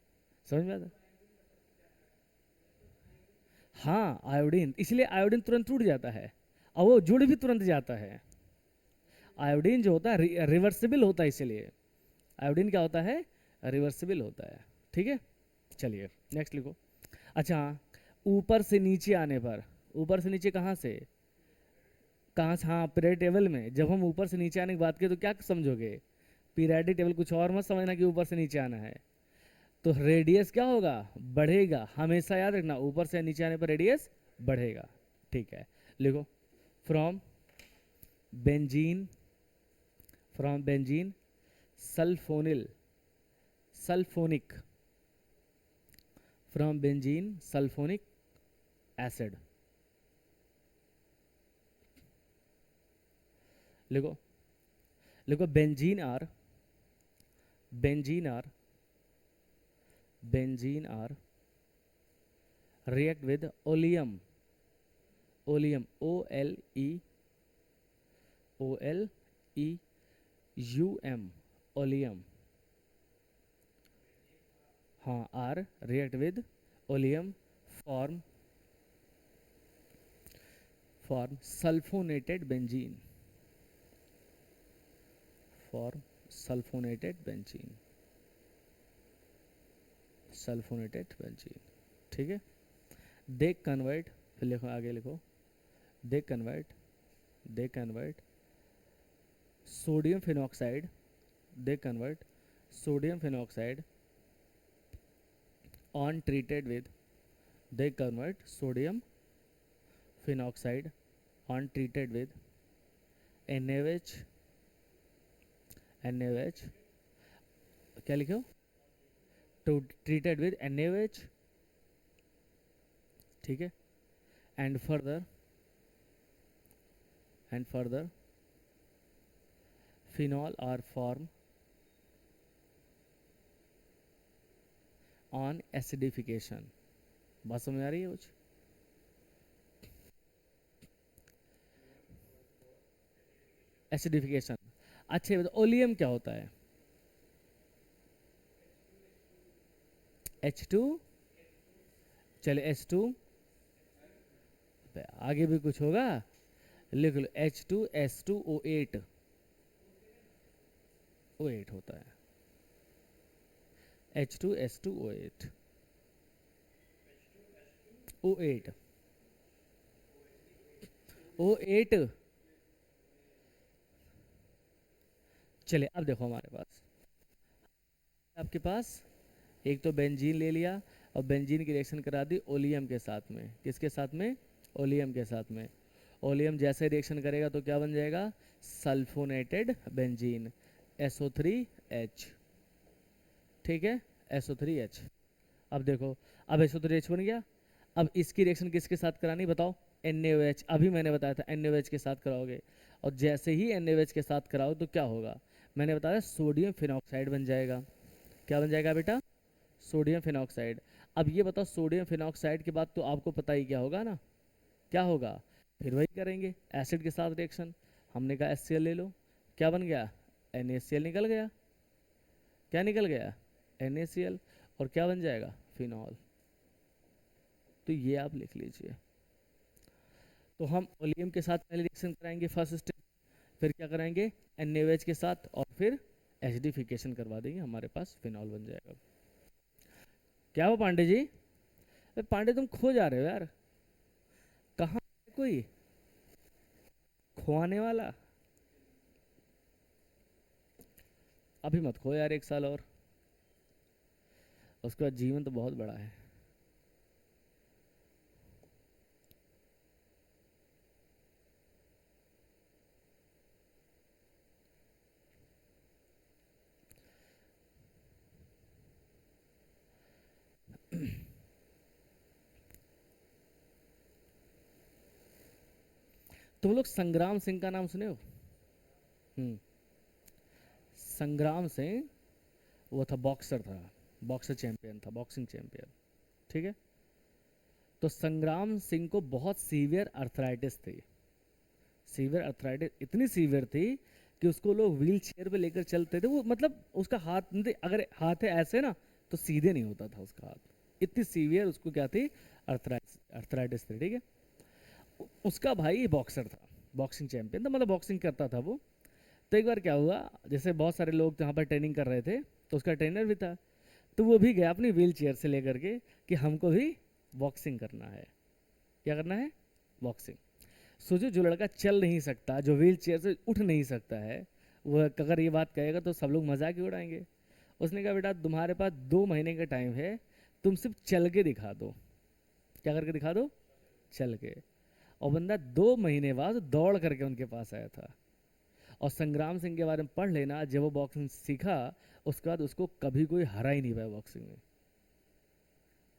समझ में आता? हाँ, आयोडीन, इसलिए आयोडीन तुरंत टूट जाता है और वो जुड़ भी तुरंत जाता है। आयोडीन जो होता है रिवर्सिबल होता है, इसलिए आयोडीन क्या होता है, रिवर्सिबल होता है। ठीक है, चलिए नेक्स्ट लिखो। अच्छा, ऊपर से नीचे आने पर, ऊपर से नीचे कहाँ से, कहाँ से? हाँ, पीरियड टेबल में जब हम ऊपर से नीचे आने की बात करें तो क्या समझोगे? पीरियडिक टेबल, कुछ और मत समझना कि ऊपर से नीचे आना है। तो रेडियस क्या होगा, बढ़ेगा। हमेशा याद रखना, ऊपर से नीचे आने पर रेडियस बढ़ेगा। ठीक है, लिखो। From benzene, from benzene sulphonyl, sulphonic, from benzene sulphonic acid. लिखो, लिखो benzene are, benzene are, benzene are react with oleum, oleum, OLEUM, oleum। हाँ, R react with oleum, form, form sulfonated benzene, form sulfonated benzene, sulfonated benzene। ठीक है, they convert, फिर लिखो आगे लिखो, they convert, they convert sodium phenoxide, they convert sodium phenoxide on treated with, they convert sodium phenoxide on treated with NaOH, NaOH, क्या लिखो, to treated with NaOH। ठीक है, and further, and further phenol are formed on acidification। बात समझ आ रही है कुछ? Acidification. अच्छा ये बताओ, ओलियम क्या होता है? H2, चले H2, आगे भी कुछ होगा, लिख लो H2S2O8, O8 होता है, H2S2O8, O8, O8। चलिए अब देखो हमारे पास, आपके पास एक तो बेंजीन ले लिया और बेंजीन की रिएक्शन करा दी ओलियम के साथ में। किसके साथ में? ओलियम के साथ में। ओलियम जैसे रिएक्शन करेगा तो क्या बन जाएगा, सल्फोनेटेड बेंजीन, SO3H। ठीक है, SO3H। अब देखो, अब SO3H बन गया। अब इसकी रिएक्शन किसके साथ करानी बताओ? NaOH, अभी मैंने बताया था NaOH के साथ कराओगे। और जैसे ही NaOH के साथ कराओ तो क्या होगा, मैंने बताया सोडियम फिनॉक्साइड बन जाएगा। क्या बन जाएगा बेटा? Sodium phenoxide. अब ये बताओ, सोडियम फिनॉक्साइड के बाद तो आपको पता ही क्या होगा ना, क्या होगा? फिर वही करेंगे एसिड के साथ रिएक्शन। हमने कहा HCl ले लो, क्या बन गया, NaCl निकल गया, क्या निकल गया, NaCl, और क्या बन जाएगा, फिनॉल। तो ये आप लिख लीजिए। तो हम ओलियम के साथ पहले रिएक्शन कराएंगे फर्स्ट स्टेप, फिर क्या कराएंगे, NaOH के साथ, और फिर एसिडिफिकेशन करवा देंगे, हमारे पास फिनॉल बन जाएगा। क्या हो पांडे जी, पांडे तुम खो जा रहे हो यार, कहाँ है कोई खोआने वाला, अभी मत खो यार, 1 साल और, उसके बाद जीवन तो बहुत बड़ा है। तुम लोग संग्राम सिंह का नाम सुने हो? हम्म, संग्राम सिंह, वो था बॉक्सर था, बॉक्सर चैंपियन था, बॉक्सिंग चैंपियन, ठीक है। तो संग्राम सिंह को बहुत सीवियर अर्थराइटिस थी, सीवियर अर्थराइटिस इतनी सीवियर थी कि उसको लोग व्हील चेयर पे लेकर चलते थे, वो मतलब उसका हाथ नहीं, अगर हाथ है ऐसे ना तो सीधे नहीं होता था उसका हाथ, इतनी सीवियर उसको क्या थी, अर्थराइटिस, अर्थराइटिस थी, ठीक है। उसका भाई बॉक्सर था, बॉक्सिंग चैंपियन था, मतलब बॉक्सिंग करता था वो। तो एक बार क्या हुआ, जैसे बहुत सारे लोग यहाँ पर ट्रेनिंग कर रहे थे, तो उसका ट्रेनर भी था, तो वो भी गया अपनी व्हील चेयर से लेकर के कि हमको भी बॉक्सिंग करना है, क्या करना है, बॉक्सिंग। सोचो, जो लड़का चल नहीं सकता, जो व्हील चेयर से उठ नहीं सकता है, वो अगर ये बात कहेगा तो सब लोग मजाक ही उड़ाएंगे। उसने कहा बेटा तुम्हारे पास 2 महीने का टाइम है, तुम सिर्फ चल के दिखा दो, क्या करके दिखा दो, चल के। और बंदा 2 महीने बाद दौड़ करके उनके पास आया था। और संग्राम सिंह के बारे में पढ़ लेना, जब वो बॉक्सिंग सीखा उसके बाद उसको कभी कोई हरा ही नहीं पाया बॉक्सिंग में।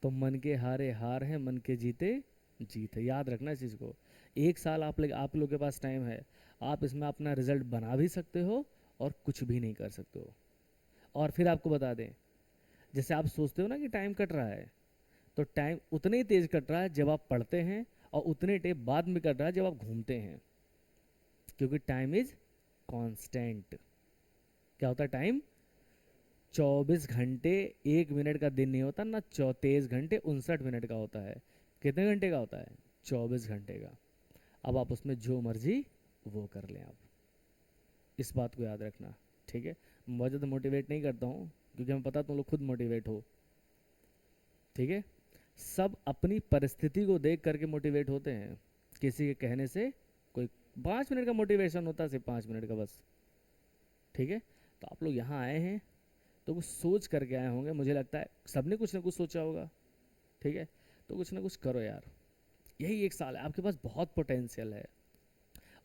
तो मन के हारे हार है, मन के जीते जीत है, याद रखना इस चीज़ को। 1 साल आप लोग के पास टाइम है, आप इसमें अपना रिजल्ट बना भी सकते हो और कुछ भी नहीं कर सकते हो। और फिर आपको बता दें, जैसे आप सोचते हो ना कि टाइम कट रहा है, तो टाइम उतने ही तेज कट रहा है जब आप पढ़ते हैं, और उतने टाइम बाद में कट रहा है जब आप घूमते हैं, क्योंकि टाइम इज कांस्टेंट। क्या होता है टाइम, 24 घंटे 1 मिनट का दिन नहीं होता ना, 23 घंटे 59 मिनट का होता है। कितने घंटे का होता है, 24 घंटे का। अब आप उसमें जो मर्जी वो कर लें आप, इस बात को याद रखना, ठीक है। मैं ज़्यादा मोटिवेट नहीं करता हूँ, क्योंकि हमें पता तुम लोग खुद मोटिवेट हो, ठीक है। सब अपनी परिस्थिति को देख करके मोटिवेट होते हैं, किसी के कहने से कोई 5 मिनट का मोटिवेशन होता है, सिर्फ 5 मिनट का बस, ठीक है। तो आप लोग यहाँ आए हैं तो कुछ सोच करके आए होंगे, मुझे लगता है सबने कुछ ना कुछ सोचा होगा, ठीक है। तो कुछ ना कुछ करो यार, यही 1 साल है, आपके पास बहुत पोटेंशियल है।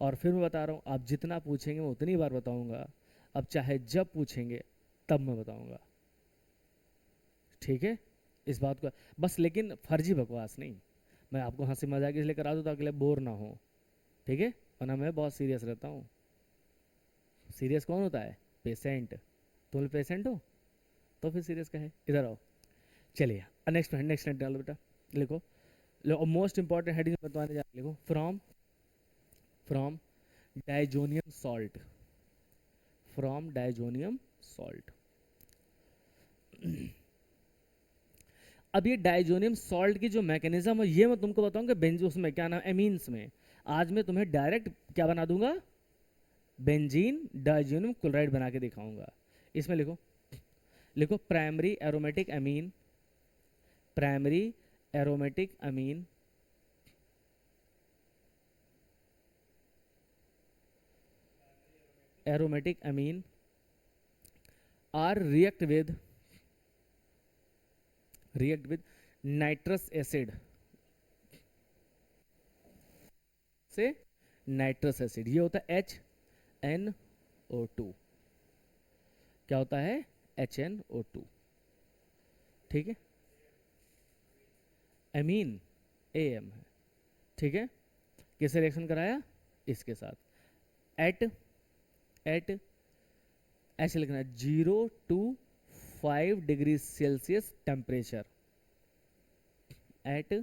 और फिर मैं बता रहा हूँ, आप जितना पूछेंगे मैं उतनी बार बताऊँगा, अब चाहे जब पूछेंगे तब मैं बताऊँगा, ठीक है। इस बात को बस, लेकिन फर्जी बकवास नहीं, मैं आपको हंसी मजाक इसलिए करा दूँ ताकि बोर ना हो, ठीक है। वरना मैं बहुत सीरियस रहता हूँ। सीरियस कौन होता है, पेशेंट। तुम लोग पेशेंट हो तो फिर सीरियस का है, इधर आओ। चलिए नेक्स्ट नेक्स्ट डालो बेटा, लिखो। मोस्ट इंपॉर्टेंट हेडिंग बताने जा, लिखो from, from diazonium salt, from diazonium salt. अब ये डाइजोनियम सॉल्ट की जो मैकेनिज्म है ये मैं तुमको बताऊंगा, बेंजो उसमें क्या नाम, एमीन्स में। आज मैं तुम्हें डायरेक्ट क्या बना दूंगा, बेंजीन डाइजोनियम क्लोराइड बना के दिखाऊंगा। इसमें लिखो, लिखो primary aromatic amine, primary aromatic amine, aromatic amine are react with nitrous acid, से नाइट्रस एसिड, ये होता है HNO2, क्या होता है, HNO2, ठीक है। अमीन AM है, ठीक है। किससे रिएक्शन कराया, इसके साथ, एट एट ऐसे लिखना है 0 to 5 degree Celsius temperature, at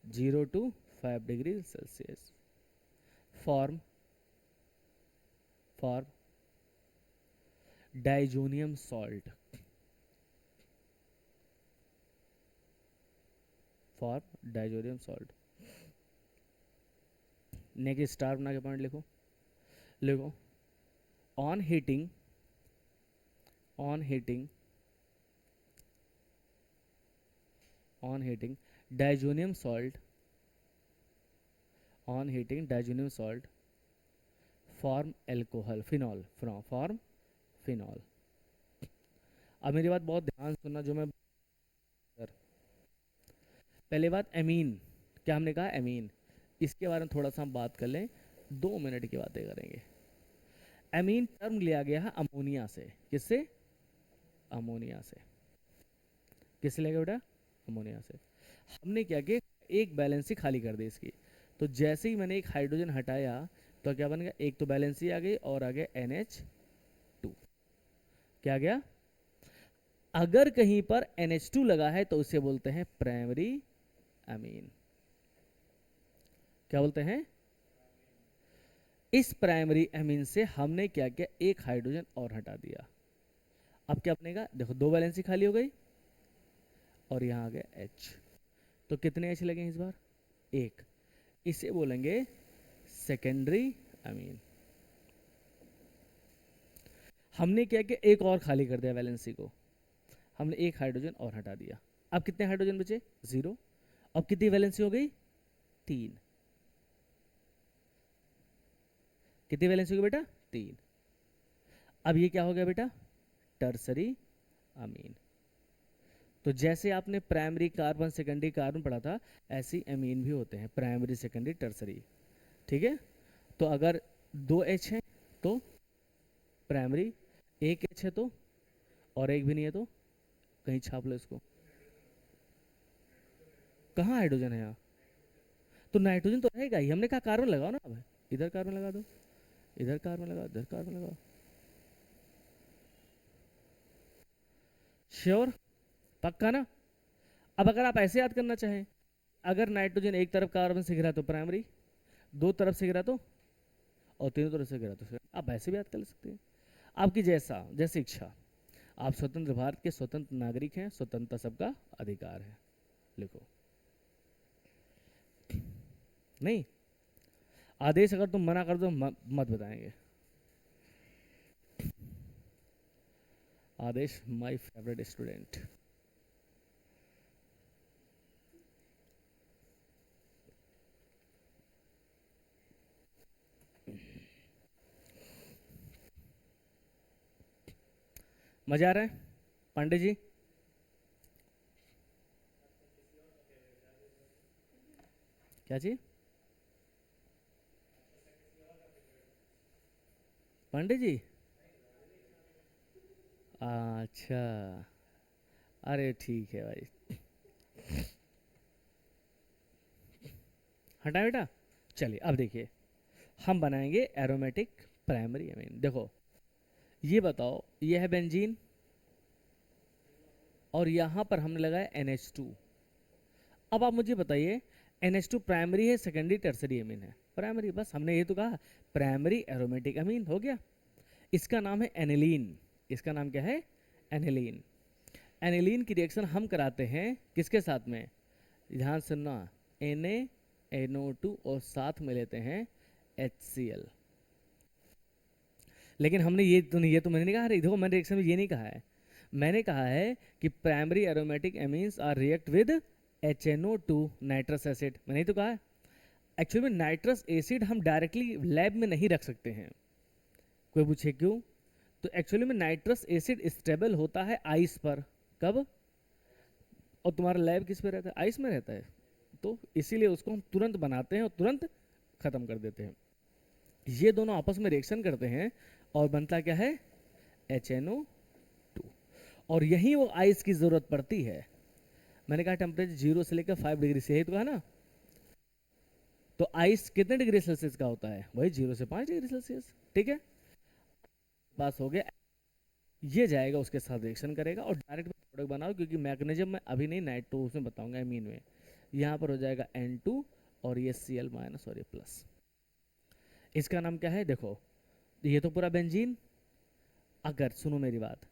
0 to 5 degree Celsius, form form diazonium salt, form diazonium salt. Next star बना के पॉइंट लिखो, लिखो on heating, on heating, on heating diazonium salt, on heating diazonium salt form alcohol, phenol, form phenol. अब मेरी बात बहुत ध्यान से सुनना जो मैं सर, पहले बात एमीन, क्या हमने कहा एमीन, इसके बारे में थोड़ा सा हम बात कर लें, 2 मिनट की बातें करेंगे। एमीन टर्म लिया गया है अमोनिया से, किससे, अमोनिया से, किससे लिया गया बेटा, अमोनिया से। हमने क्या किया, एक बैलेंसी खाली कर दी इसकी, तो जैसे ही मैंने एक हाइड्रोजन हटाया तो क्या बन गया, एक तो बैलेंसी आ गई और आ गया NH2, क्या गया, अगर कहीं पर NH2 लगा है तो उसे बोलते हैं प्राइमरी अमीन, क्या बोलते हैं, इस प्राइमरी अमीन से हमने क्या किया, एक हाइड्रोजन और हटा दिया। अब क्या बनेगा, देखो दो वैलेंसी खाली हो गई और यहां आ गया H, तो कितने H लगे इस बार, एक, इसे बोलेंगे सेकेंडरी अमीन। हमने क्या किया, एक और खाली कर दिया वैलेंसी को, हमने एक हाइड्रोजन और हटा दिया। अब कितने हाइड्रोजन बचे, 0। अब कितनी वैलेंसी हो गई, 3, कितनी वैलेंसी हो गई बेटा, 3। अब ये क्या हो गया बेटा, टर्सरी अमीन। तो जैसे आपने प्राइमरी कार्बन सेकेंडरी कार्बन पढ़ा था, ऐसी अमीन भी होते हैं, प्राइमरी सेकेंडरी टर्सरी, ठीक है। तो अगर 2 H है तो प्राइमरी, 1 H है तो, और एक भी नहीं है तो कहीं छाप लो इसको, कहाँ हाइड्रोजन है यहाँ, तो नाइट्रोजन तो रहेगा ही, हमने कहा कार्बन लगाओ ना, अब इधर कार्बन लगा दो, इधर कार्बन लगा, इधर कार्बन लगाओ, श्योर, पक्का ना। अब अगर आप ऐसे याद करना चाहें, अगर नाइट्रोजन एक तरफ कार्बन से घिरा तो प्राइमरी, दो तरफ से गिरा तो, और तीनों तरफ से गिरा तो फिर आप ऐसे भी याद कर सकते हैं, आपकी जैसा जैसी इच्छा। आप स्वतंत्र भारत के स्वतंत्र नागरिक हैं, स्वतंत्रता सबका अधिकार है, लिखो। नहीं, आदेश अगर तुम मना कर दो मत बताएंगे, आदेश माय फेवरेट स्टूडेंट। मजा आ रहा है पांडे जी, क्या चीज, पांडे जी, अच्छा, अरे ठीक है भाई, हटा बेटा। चलिए अब देखिए, हम बनाएंगे एरोमेटिक प्राइमरी अमीन। देखो ये बताओ, ये है बेंजीन और यहां पर हमने लगाया NH2। अब आप मुझे बताइए, NH2 प्राइमरी है, सेकेंडरी टर्सरी अमीन है, प्राइमरी, बस हमने ये तो कहा प्राइमरी एरोमेटिक अमीन हो गया। इसका नाम है एनिलीन, इसका नाम क्या है, एनिलीन। एनिलीन की रिएक्शन हम कराते हैं किसके साथ में, ध्यान सुनना, NaNO2 और साथ में लेते हैं HCl। लेकिन हमने ये तो मैंने नहीं कहा, देखो मैंने रिएक्शन में ये नहीं कहा है, मैंने कहा है कि primary aromatic amines are react with HNO2 nitrous acid, मैंने ही तो कहा है। एक्चुअली में नाइट्रस एसिड हम डायरेक्टली लैब में नहीं रख सकते हैं, कोई पूछे क्यों, तो एक्चुअली में नाइट्रस एसिड स्टेबल होता है आइस पर, कब, और तुम्हारा लैब किस पे रहता है, आइस में रहता है, तो इसीलिए उसको हम तुरंत बनाते हैं और तुरंत खत्म कर देते हैं। ये दोनों आपस में रिएक्शन करते हैं और बनता क्या है, HNO2, और यही वो आइस की जरूरत पड़ती है। मैंने कहा टेम्परेचर 0 से लेकर 5 डिग्री से, यही तो कहा ना, तो आइस कितने डिग्री सेल्सियस का होता है, वही 0 से 5 डिग्री सेल्सियस, ठीक है, बस हो गया। ये जाएगा उसके साथ रिएक्शन करेगा और डायरेक्ट प्रोडक्ट बनाओ, क्योंकि मैग्नीशियम में अभी नहीं, नाइट्रो उसमें बताऊंगा एमीन में। यहाँ पर हो जाएगा N2 और ये Cl- और ये प्लस, इसका नाम क्या है देखो, ये तो पूरा बेंजीन। अगर सुनो मेरी बात,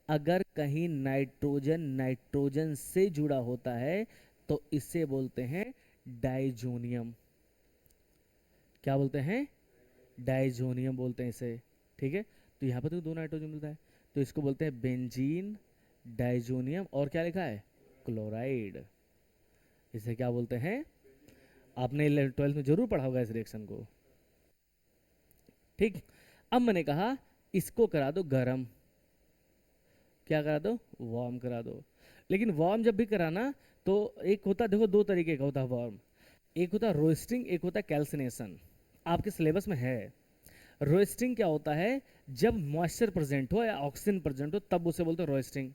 अगर कहीं नाइट्रोजन नाइट्रोजन से जुड़ा होता है तो इसे बोलते हैं डाइजोनियम। क्या बोलते हैं? डाइजोनियम बोलते हैं इसे। ठीक है, तो यहाँ पर तो दो नाइट्रोजन मिलता है, तो इसको बोलते हैं बेंजीन डाइजोनियम। और क्या लिखा है? क्लोराइड। इसे क्या बोलते हैं? आपने 12th में जरूर पढ़ा होगा इस रिएक्शन को। ठीक। अब मैंने कहा इसको करा दो गरम। क्या करा दो? वार्म करा दो। लेकिन वार्म जब भी कराना तो एक होता, देखो दो तरीके का होता है वार्म। एक होता है रोस्टिंग, एक होता है कैल्सिनेशन। आपके सिलेबस में है। रोस्टिंग क्या होता है? जब मॉइस्चर प्रेजेंट हो या ऑक्सीजन प्रेजेंट हो तब उसे बोलते हैं रोस्टिंग।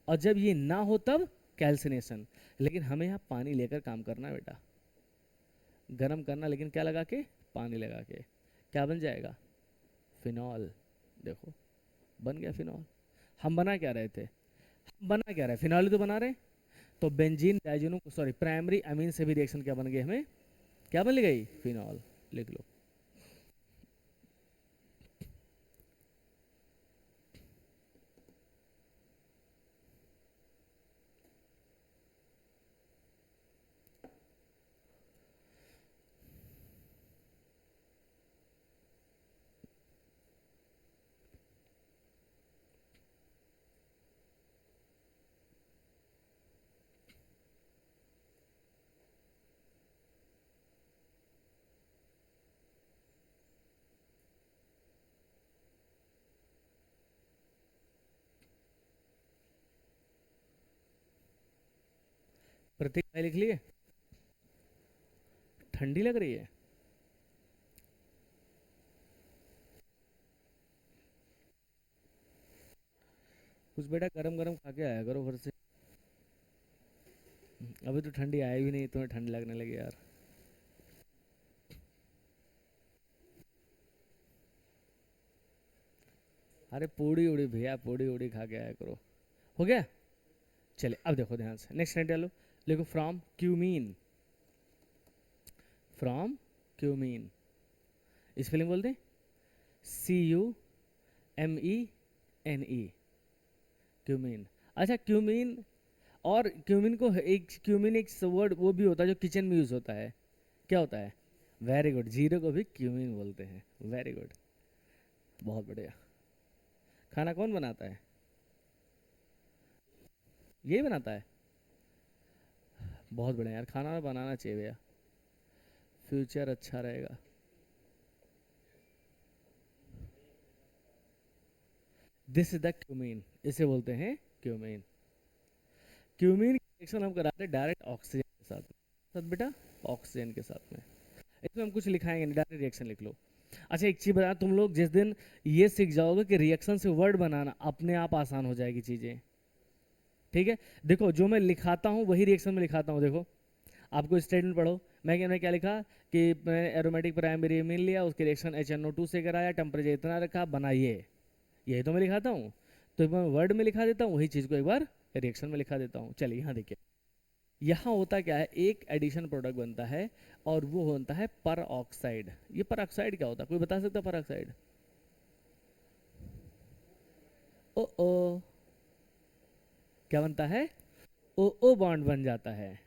और जब ये ना हो तब कैल्सिनेशन। लेकिन हमें यहाँ पानी लेकर काम करना है बेटा, गर्म करना, लेकिन क्या लगा के? पानी लगा के। क्या बन जाएगा? फिनॉल। देखो बन गया फिनॉल। हम बना क्या रहे थे? हम बना क्या रहे? फिनॉल ही तो बना रहे। तो benzene diazonium, sorry primary amine से भी रिएक्शन क्या बन गई हमें? क्या बन गई? फिनॉल। लिख लो। प्रतीक भाई लिख लिए? ठंडी लग रही है? कुछ बेटा गरम गरम खा के आया करो घर से। अभी तो ठंडी आई भी नहीं, तुम्हें ठंड लगने लगी यार। अरे पूड़ी उड़ी भैया, पूड़ी उड़ी खा के आया करो। हो गया? चले अब देखो ध्यान से, नेक्स्ट लाइन डालो। लिखो from cumene. From cumene. Spelling बोल दे। CUMENE। क्यूमीन। अच्छा क्यूमीन। और क्यूमिन को एक क्यूमिन एक वर्ड वो भी होता है जो किचन में यूज होता है। क्या होता है? वेरी गुड, जीरो को भी क्यूमिन बोलते हैं। वेरी गुड, बहुत बढ़िया। खाना कौन बनाता है? यही बनाता है। बहुत बढ़िया यार, खाना बनाना चाहिए भैया, फ्यूचर अच्छा रहेगा। दिस इज द क्यूमीन, इसे बोलते हैं क्यूमीन। क्यूमीन रिएक्शन हम कराते हैं डायरेक्ट ऑक्सीजन के साथ में। साथ बेटा, ऑक्सीजन के साथ में। इसमें हम कुछ लिखाएंगे नहीं, डायरेक्ट रिएक्शन लिख लो। अच्छा एक चीज बता, तुम लोग जिस दिन ये सीख जाओगे कि रिएक्शन से वर्ड बनाना, अपने आप आसान हो जाएगी चीजें। ठीक है, देखो जो मैं लिखाता हूँ वही रिएक्शन में लिखाता हूँ। देखो आपको स्टेटमेंट पढ़ो। मैंने क्या लिखा कि मैंने एरोमेटिक प्राइमरी अमीन लिया, उसके रिएक्शन HNO2 से कराया, टेम्परेचर इतना रखा, बनाइए। यही तो मैं लिखाता हूँ। तो एक बार वर्ड में लिखा देता हूँ, वही चीज़ को एक बार रिएक्शन में लिखा देता हूँ। चलिए यहाँ देखिए, यहाँ होता क्या है, एक एडिशन प्रोडक्ट बनता है और वो होता है पर ऑक्साइड। ये पर ऑक्साइड क्या होता है, कोई बता सकता है पर ऑक्साइड? ओ ओ, क्या बनता है? ओ ओ बॉन्ड बन जाता है।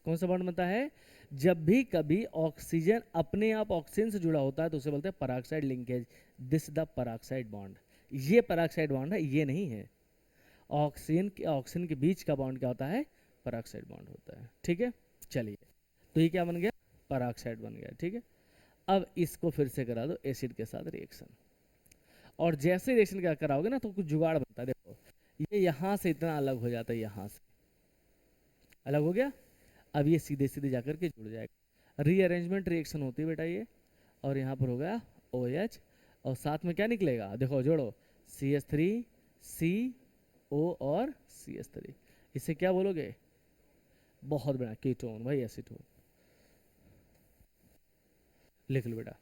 कौन सा बॉन्ड बनता है? जब भी कभी ऑक्सीजन अपने आप ऑक्सीजन से जुड़ा होता है तो उसे बोलते हैं peroxide linkage. This the peroxide bond. ये पराक्साइड बॉन्ड है, ये नहीं है। ऑक्सीजन के बीच का बॉन्ड क्या होता है? पराक्साइड बॉन्ड होता है। ठीक है, चलिए, तो ये क्या बन गया? पराक्साइड बन गया। ठीक है, अब इसको फिर से करा दो एसिड के साथ रिएक्शन। और जैसे रिएक्शन क्या कराओगे ना तो कुछ जुगाड़ बनता है। देखो ये यहाँ से इतना अलग हो जाता है, यहाँ से अलग हो गया। अब ये सीधे सीधे जाकर के जुड़ जाएगा। रीअरेंजमेंट रिएक्शन होती है बेटा ये। और यहाँ पर हो गया OH, और साथ में क्या निकलेगा? देखो जोड़ो, CH3, CO और CH3। इसे क्या बोलोगे? बहुत बड़ा कीटोन भाई, एसीटोन। लिख लो बेटा।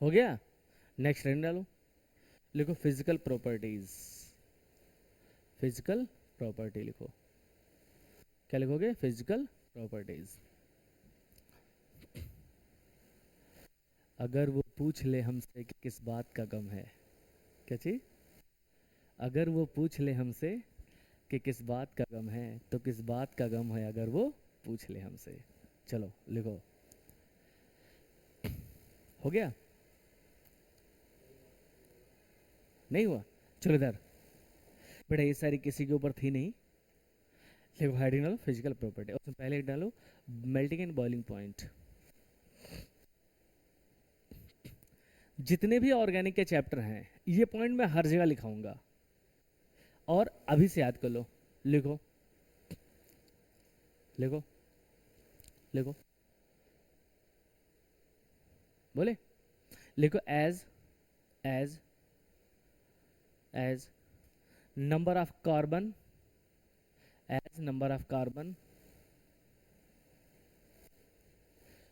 हो गया। नेक्स्ट लाइन डालो, लिखो फिजिकल प्रॉपर्टीज। फिजिकल प्रॉपर्टी लिखो, क्या लिखोगे? Physical properties. अगर वो पूछ ले हमसे कि किस बात का गम है, क्या चीज? अगर वो पूछ ले हमसे कि किस बात का गम है, तो किस बात का गम है अगर वो पूछ ले हमसे। चलो लिखो, हो गया? नहीं हुआ? चलो इधर, बेटा ये सारी किसी के ऊपर थी नहीं। देखो हेडिंग डालो फिजिकल प्रॉपर्टी, उसमें पहले डालो मेल्टिंग एंड बॉइलिंग पॉइंट। जितने भी ऑर्गेनिक के चैप्टर हैं ये पॉइंट मैं हर जगह लिखाऊंगा, और अभी से याद कर लो। लिखो लिखो लिखो, बोले लिखो as as number of carbon, as number of carbon,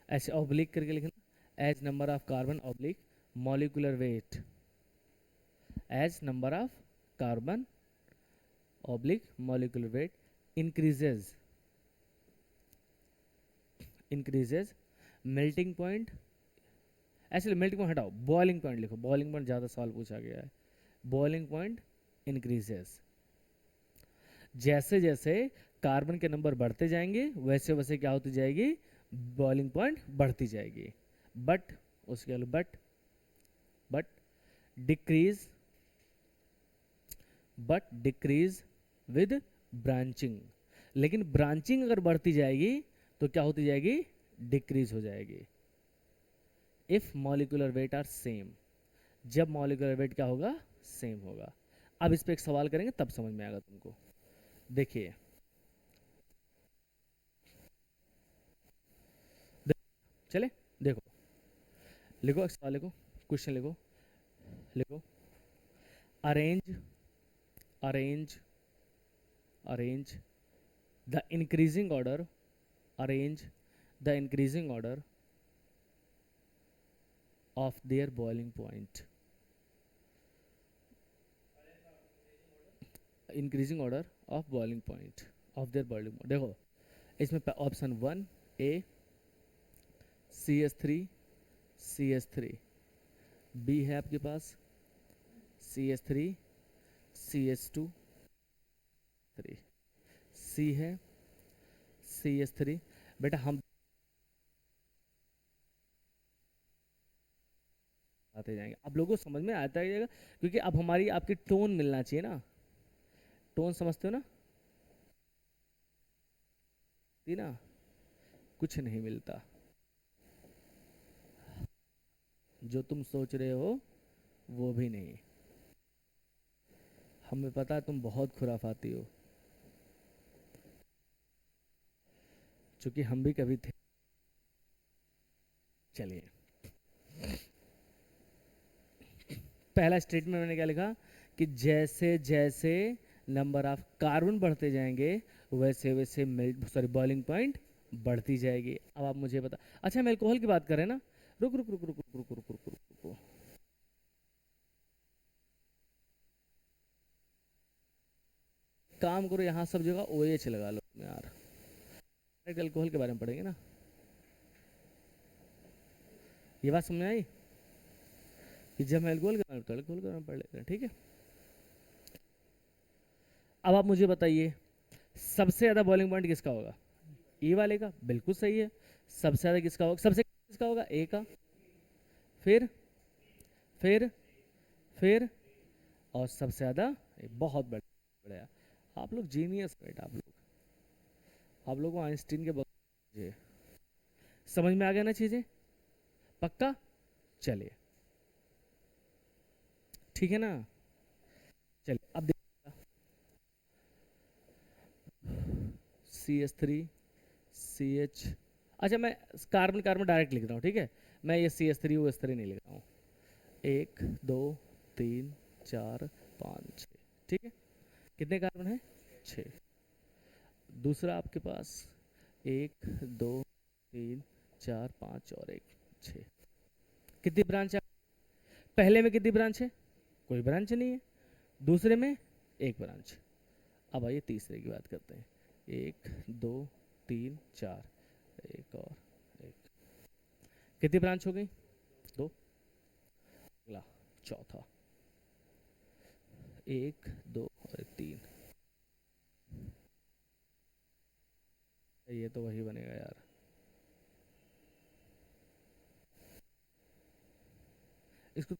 ऐसे ऑब्लिक करके लिखना, as number of carbon oblique molecular weight, as number of carbon oblique molecular weight increases, increases melting point. ऐसे मेल्टिंग पॉइंट हटाओ, बॉइलिंग पॉइंट लिखो, boiling point ज़्यादा सवाल पूछा गया है। बॉइलिंग पॉइंट इंक्रीजेस, जैसे जैसे कार्बन के नंबर बढ़ते जाएंगे वैसे वैसे क्या होती जाएगी? बॉइलिंग पॉइंट बढ़ती जाएगी। बट उसके बाद but decrease, but decrease with branching. लेकिन ब्रांचिंग अगर बढ़ती जाएगी तो क्या होती जाएगी? डिक्रीज हो जाएगी। If molecular weight are same, जब मॉलिक्यूलर वेट क्या होगा? सेम होगा। अब इस पे एक सवाल करेंगे तब समझ में आएगा तुमको। देखिए चले, देखो लिखो एक सवाल, लिखो क्वेश्चन, लिखो लिखो arrange arrange arrange the increasing order, arrange the increasing order of their boiling point, increasing order of boiling point of their boiling point. देखो इसमें ऑप्शन 1 ए CH3 बी है आपके पास CH3 सी है CH3। बेटा हम आते जाएंगे, आप लोगों को समझ में आता जाएगा, क्योंकि अब हमारी आपकी टोन मिलना चाहिए ना। टोन समझते हो ना? थी ना? कुछ नहीं मिलता, जो तुम सोच रहे हो वो भी नहीं। हमें पता है तुम बहुत खुराफाती हो, क्योंकि हम भी कभी थे। चलिए, पहला स्टेटमेंट मैंने क्या लिखा कि जैसे जैसे नंबर ऑफ कार्बन बढ़ते जाएंगे वैसे वैसे सॉरी बॉइलिंग पॉइंट बढ़ती जाएगी। अब आप मुझे बता, अच्छा हम अल्कोहल की बात करें ना। रुक रुक रुक रुक रुक रुक रुक रुक रुक रुक, काम करो यहाँ सब जगह OH लगा लो यार, अल्कोहल के बारे में पढ़ेंगे ना। ये बात समझ में आई कि जब हम अल्कोहल के बारे में तो अल्कोहल के बारे में पढ़ लेते हैं, ठीक है। अब आप मुझे बताइए सबसे ज्यादा बॉइलिंग पॉइंट किसका होगा? ए वाले का, बिल्कुल सही है। सबसे ज्यादा किसका होगा? सबसे किसका होगा? ए का। फिर फिर फिर और सबसे ज्यादा बहुत बढ़िया। आप लोग जीनियस बेटा, आप लोग को आइंस्टीन के बगल समझ में आ गया ना चीजें? पक्का? चलिए ठीक है ना। चलिए अब देखिए CH3 CH, अच्छा मैं कार्बन कार्बन डायरेक्ट लिख रहा हूँ, ठीक है। मैं ये CH3 OH3 नहीं लिख रहा हूँ। 1 2 3 4 5 6, ठीक है। कितने कार्बन है? 6। दूसरा आपके पास 1 2 3 4 5 और 1 6, कितनी ब्रांच है? पहले में कितनी ब्रांच है? कोई ब्रांच नहीं है। दूसरे में एक ब्रांच। अब आइए तीसरे की बात करते हैं। 1 2 3 4, एक और एक। कितनी ब्रांच हो गई? 2। अगला चौथा, 1 2 और 3। ये तो वही बनेगा यार। इसको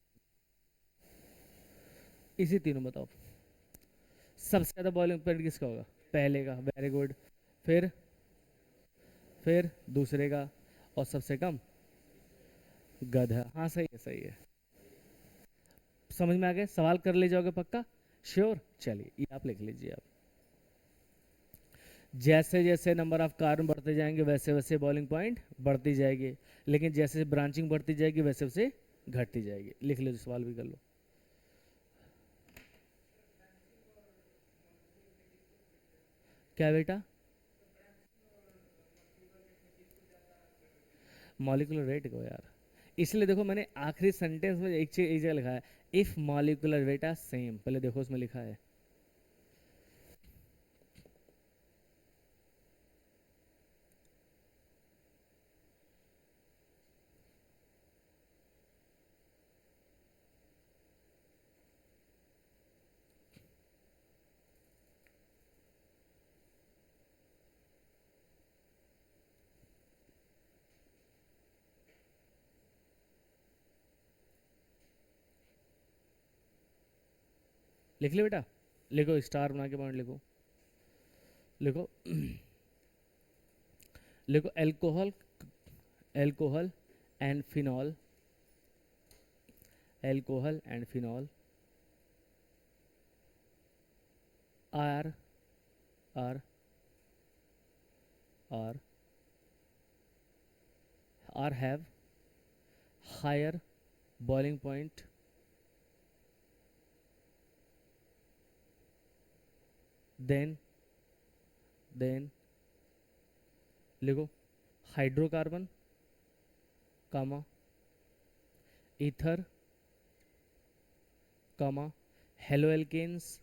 इसी तीनों बताओ। सबसे ज़्यादा बॉइलिंग पॉइंट किसका होगा? पहले का, वेरी गुड। फिर दूसरे का, और सबसे कम गधा। हाँ सही है, सही है। समझ में आ गया? सवाल कर ले जाओगे पक्का? श्योर। चलिए ये आप लिख लीजिए। आप जैसे जैसे नंबर ऑफ कार्बन बढ़ते जाएंगे वैसे वैसे बॉइलिंग पॉइंट बढ़ती जाएगी, लेकिन जैसे ब्रांचिंग बढ़ती जाएगी वैसे वैसे घटती जाएगी। लिख लो, सवाल भी कर लो। क्या बेटा? मॉलिक्यूलर वेट को यार, इसलिए देखो मैंने आखिरी सेंटेंस में एक चीज एक जगह लिखा है, if molecular weight are same. पहले देखो उसमें लिखा है। लिख लो बेटा, लिखो, स्टार बना के पॉइंट लिखो। लिखो लिखो, alcohol, alcohol and phenol, alcohol and phenol are are are are have higher boiling point then लिखो, hydrocarbon, comma, ether, comma, haloalkanes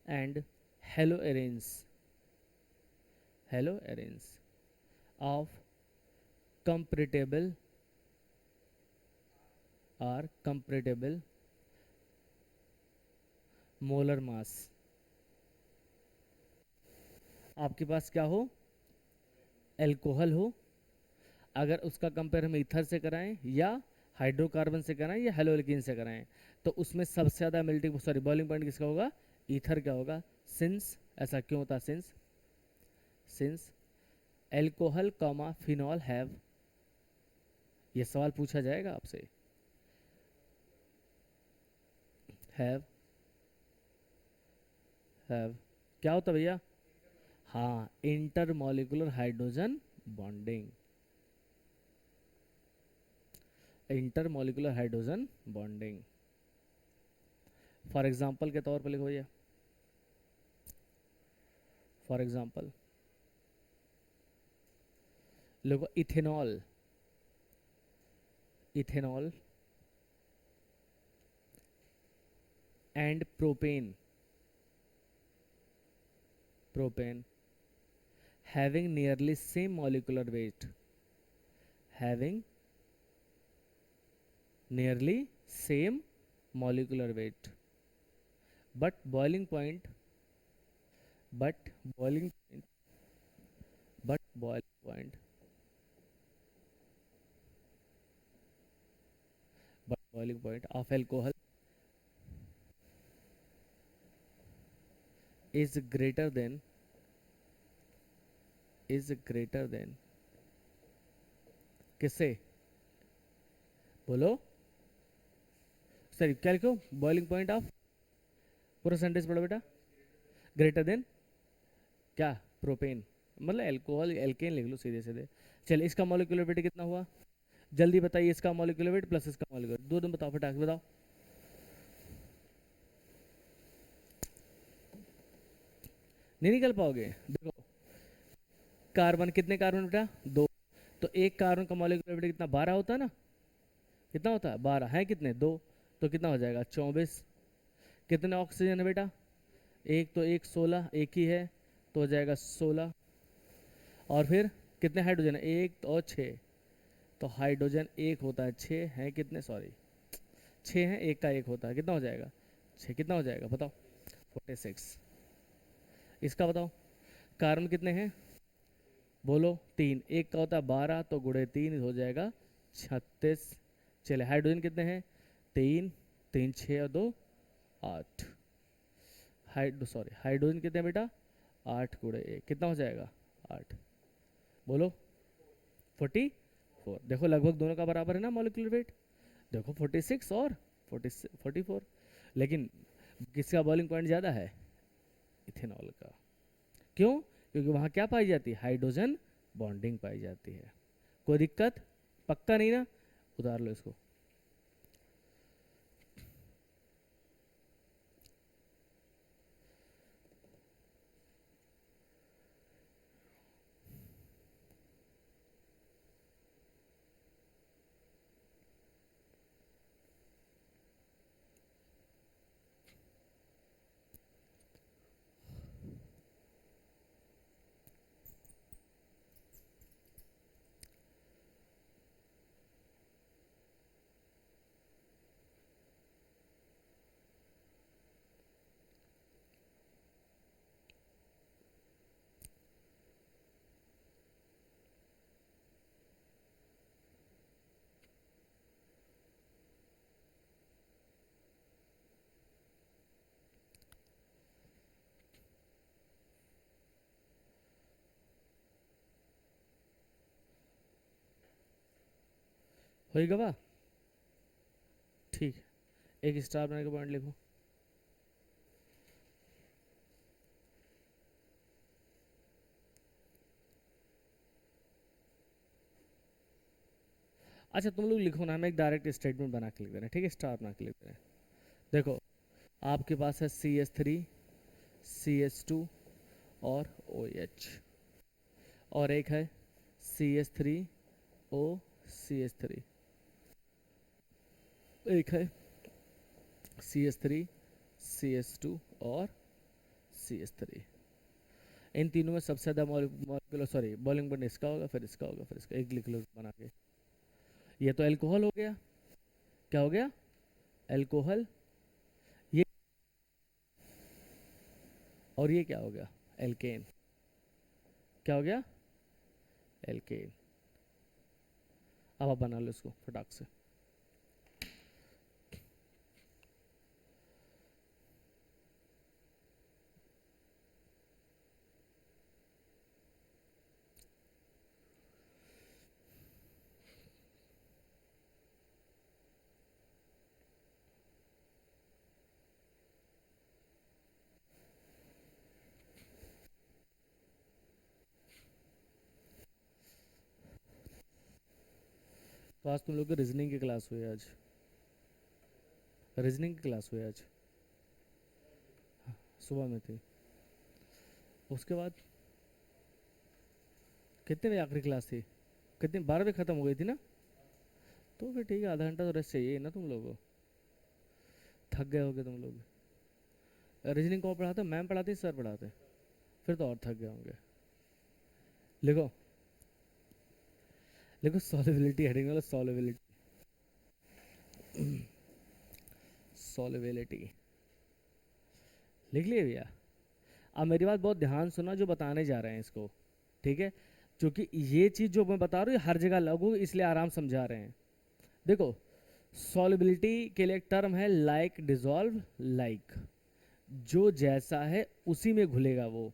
and haloarenes, haloarenes of comparable are comparable molar mass. आपके पास क्या हो? Alcohol हो, अगर उसका compare हम ether से कराएं या हाइड्रोकार्बन से कराएं या हेलोएल्कीन से कराएं, तो उसमें सबसे ज़्यादा मेल्टिंग सॉरी बॉइलिंग पॉइंट किसका होगा? ईथर क्या होगा? सिंस, ऐसा क्यों होता है? Since alcohol comma phenol have, ये सवाल पूछा जाएगा आपसे, हैव हैव क्या होता है भैया? हाँ, intermolecular hydrogen bonding, intermolecular hydrogen bonding. For example के तौर पर लिखो भैया, फॉर एग्जांपल लिखो, ethanol, ethanol and propane, propane having nearly same molecular weight, having nearly same molecular weight, but boiling point, but boiling point, but boiling point, but boiling point of alcohol is greater than, is greater than किससे? बोलो, sorry क्या लिखो? Boiling point of, पूरा sentence पढ़ो बेटा। Greater than क्या? Propane, मतलब alcohol, alkene लिख लो सीधे सीधे। चलिए इसका मॉलिक्यूलर वेट कितना हुआ? जल्दी बताइए, इसका मॉलिक्यूलर वेट प्लस इसका मॉलिक्यूलर, दो बताओ फटाक से बताओ। नहीं निकल पाओगे? देखो, कार्बन कितने कार्बन बेटा? 2। तो एक कार्बन का मॉलिक्यूलर वेट कितना? 12 होता है ना? कितना होता है 12 है, कितने 2, तो कितना हो जाएगा 24। कितने ऑक्सीजन है बेटा, एक, तो एक 16, एक ही है तो हो जाएगा 16। और फिर कितने हाइड्रोजन है, एक और 6, तो हाइड्रोजन एक होता है, 6 है कितने, सॉरी 6 है, एक का एक होता है, कितना हो जाएगा 6, कितना हो जाएगा बताओ 46। इसका बताओ कार्बन कितने हैं, बोलो 3, एक का होता है 12 तो गुणे 3 हो जाएगा 36। चले हाइड्रोजन कितने हैं, 3, 3 6 और 2 8। हाइड्रोजन कितने हैं बेटा, 8 गुणे 1 कितना हो जाएगा 8, बोलो 44। देखो लगभग दोनों का बराबर है ना मॉलिक्यूलर वेट, देखो 46 और 44। लेकिन किसका बॉइलिंग पॉइंट ज़्यादा है, इथेनॉल का। क्यों, क्योंकि वहाँ क्या पाई जाती है, हाइड्रोजन बॉन्डिंग पाई जाती है। कोई दिक्कत, पक्का नहीं ना, उतार लो इसको। हो गवा, ठीक है, एक स्टार बनाने का पॉइंट लिखो। अच्छा तुम लोग लिखो ना, हम एक डायरेक्ट स्टेटमेंट बना के लिख दे रहे हैं, ठीक है, स्टार बना के लिख दे रहे हैं। देखो आपके पास है CH3, CH2 और OH, और एक है CH3O, CH3, एक है CH3, CH2 और CH3। इन तीनों में सबसे ज़्यादा मॉलिक्यूलर सॉरी बॉइलिंग पॉइंट इसका होगा, फिर इसका होगा, फिर इसका, एक लिख लो बना के। ये तो एल्कोहल हो गया, क्या हो गया एल्कोहल, ये, और ये क्या हो गया एल्केन, क्या हो गया एल्केन। अब आप बना लो इसको फटाक से। तो आज तुम लोग की रीजनिंग की क्लास हुई आज, रीजनिंग की क्लास हुई आज, सुबह में थी। उसके बाद कितने बजे आखिरी क्लास थी, कितनी 12 बजे ख़त्म हो गई थी ना, तो फिर ठीक है, आधा घंटा तो रेस्ट चाहिए ना तुम लोगों को, थक गए होगे तुम लोग। रीजनिंग कौन पढ़ाते, मैम पढ़ाती सर पढ़ाते, फिर तो और थक गए होंगे। लिखो लिखो सॉल्युबिलिटी, हेडिंग वाला सॉल्युबिलिटी, सॉल्युबिलिटी लिख लिए भैया। अब मेरी बात बहुत ध्यान सुना जो बताने जा रहे हैं इसको, ठीक है, क्योंकि ये चीज़ जो मैं बता रहा हूँ हर जगह लागू, इसलिए आराम समझा रहे हैं। देखो सॉल्युबिलिटी के लिए एक टर्म है लाइक डिजॉल्व, लाइक जो जैसा है उसी में घुलेगा वो।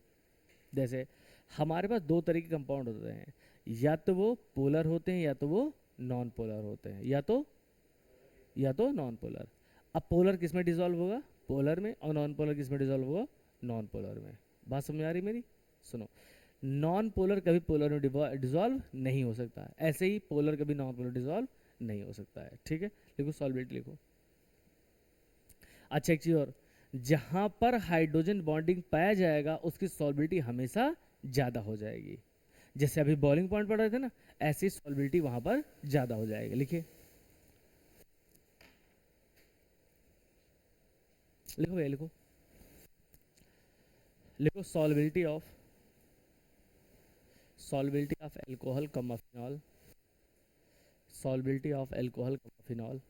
जैसे हमारे पास दो तरह के कंपाउंड होते हैं, या तो वो पोलर होते हैं या तो वो नॉन पोलर होते हैं, या तो नॉन पोलर। अब पोलर किस में डिजॉल्व होगा, पोलर में, और नॉन पोलर किस में डिजॉल्व होगा, नॉन पोलर में। बात समझ आ रही मेरी, सुनो, नॉन पोलर कभी पोलर में डिजॉल्व नहीं हो सकता है, ऐसे ही पोलर कभी नॉन पोलर डिजॉल्व नहीं हो सकता है, ठीक है। लिखो सॉल्वेबिलिटी लिखो। अच्छा एक चीज और, जहां पर हाइड्रोजन बॉन्डिंग पाया जाएगा उसकी सॉल्वेबिलिटी हमेशा ज़्यादा हो जाएगी। जैसे अभी बॉइलिंग पॉइंट पढ़ रहे थे ना, ऐसी सॉल्वेबिलिटी वहां पर ज़्यादा हो जाएगी। लिखिए लिखो भैया लिखो, लिखो solubility of alcohol comma phenol, solubility of alcohol comma phenol,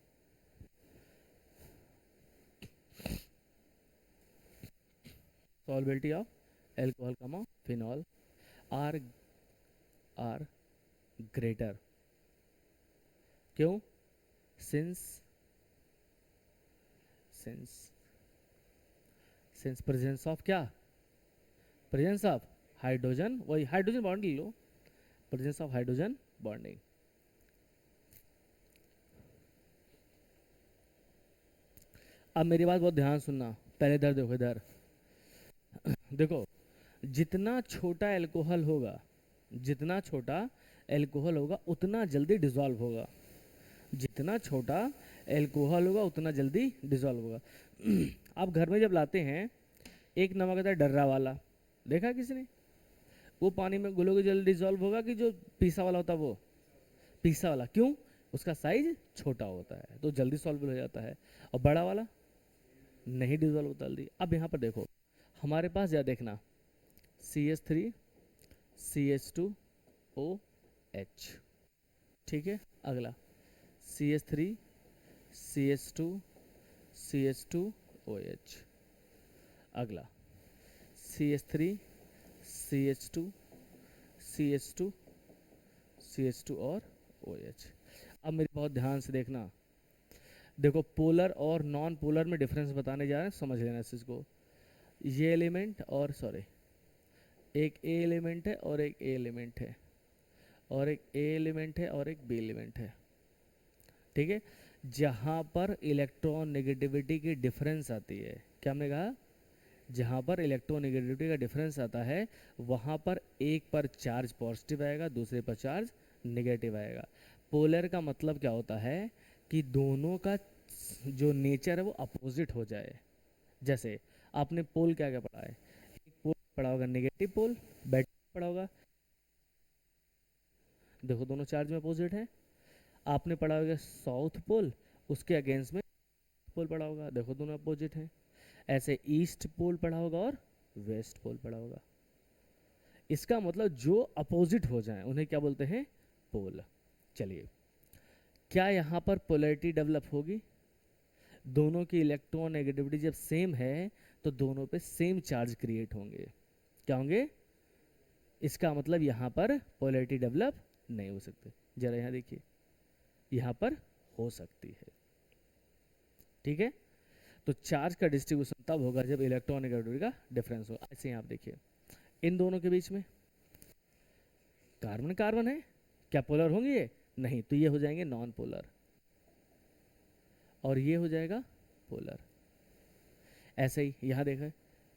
solubility of alcohol comma phenol are are greater. क्यों? since since since presence of क्या, presence of हाइड्रोजन, वही हाइड्रोजन बॉन्ड ले लो, presence of हाइड्रोजन बॉन्डिंग। अब मेरी बात बहुत ध्यान सुनना, पहले इधर देखो, इधर देखो, जितना छोटा एल्कोहल होगा, जितना छोटा एल्कोहल होगा उतना जल्दी डिसॉल्व होगा, जितना छोटा एल्कोहल होगा उतना जल्दी डिसॉल्व होगा। आप घर में जब लाते हैं, एक नमक आता है डर्रा वाला, देखा किसी ने? वो पानी में घुलोगे जल्दी डिसॉल्व होगा कि जो पीसा वाला होता है वो? पीसा वाला। क्यों? उसका साइज छोटा होता है तो जल्दी सॉल्व हो जाता है, और बड़ा वाला नहीं डिसॉल्व होता जल्दी। अब यहाँ पर देखो, हमारे पास या देखना CH3 CH2OH, ठीक है। अगला CH3 CH2 CH2OH, अगला CH3 CH2 CH2 CH2 और OH। अब मेरी बहुत ध्यान से देखना, देखो पोलर और नॉन पोलर में डिफरेंस बताने जा रहे हैं, समझ लेना इस चीज़ को। ये एलिमेंट और सॉरी, एक ए एलिमेंट है और एक ए एलिमेंट है, और एक ए एलिमेंट है और एक बी एलिमेंट है, ठीक है। जहाँ पर इलेक्ट्रॉन नेगेटिविटी की डिफरेंस आती है, क्या हमने कहा? जहाँ पर इलेक्ट्रॉन नेगेटिविटी का डिफरेंस आता है वहाँ पर एक पर चार्ज पॉजिटिव आएगा, दूसरे पर चार्ज नेगेटिव आएगा। पोलर का मतलब क्या होता है कि दोनों का जो नेचर है वो अपोजिट हो जाए। जैसे आपने पोल क्या क्या पढ़ा है? एक पोल पढ़ा होगा नेगेटिव पोल, बैटरी पढ़ा होगा, देखो दोनों चार्ज में अपोजिट है। आपने पढ़ा होगा साउथ पोल, उसके अगेंस्ट में पोल पढ़ा होगा, देखो दोनों अपोजिट हैं। ऐसे ईस्ट पोल पढ़ा होगा और वेस्ट पोल पढ़ा होगा। इसका मतलब जो अपोजिट हो जाएं उन्हें क्या बोलते हैं? पोल। चलिए, क्या यहाँ पर पोलैरिटी डेवलप होगी? दोनों की इलेक्ट्रॉन नेगेटिविटी जब सेम है तो दोनों पे सेम चार्ज क्रिएट होंगे, क्या होंगे? इसका मतलब यहाँ पर पोलैरिटी डेवलप नहीं हो सकती। जरा यहाँ देखिए, यहाँ पर हो सकती है, ठीक है। तो चार्ज का डिस्ट्रीब्यूशन तब होगा जब इलेक्ट्रॉन नेगेटिविटी का डिफरेंस होगा। ऐसे यहाँ आप देखिए, इन दोनों के बीच में कार्बन कार्बन है, क्या पोलर होंगे ये? नहीं, तो ये हो जाएंगे नॉन पोलर, और ये हो जाएगा पोलर। ऐसे ही यहाँ देखो,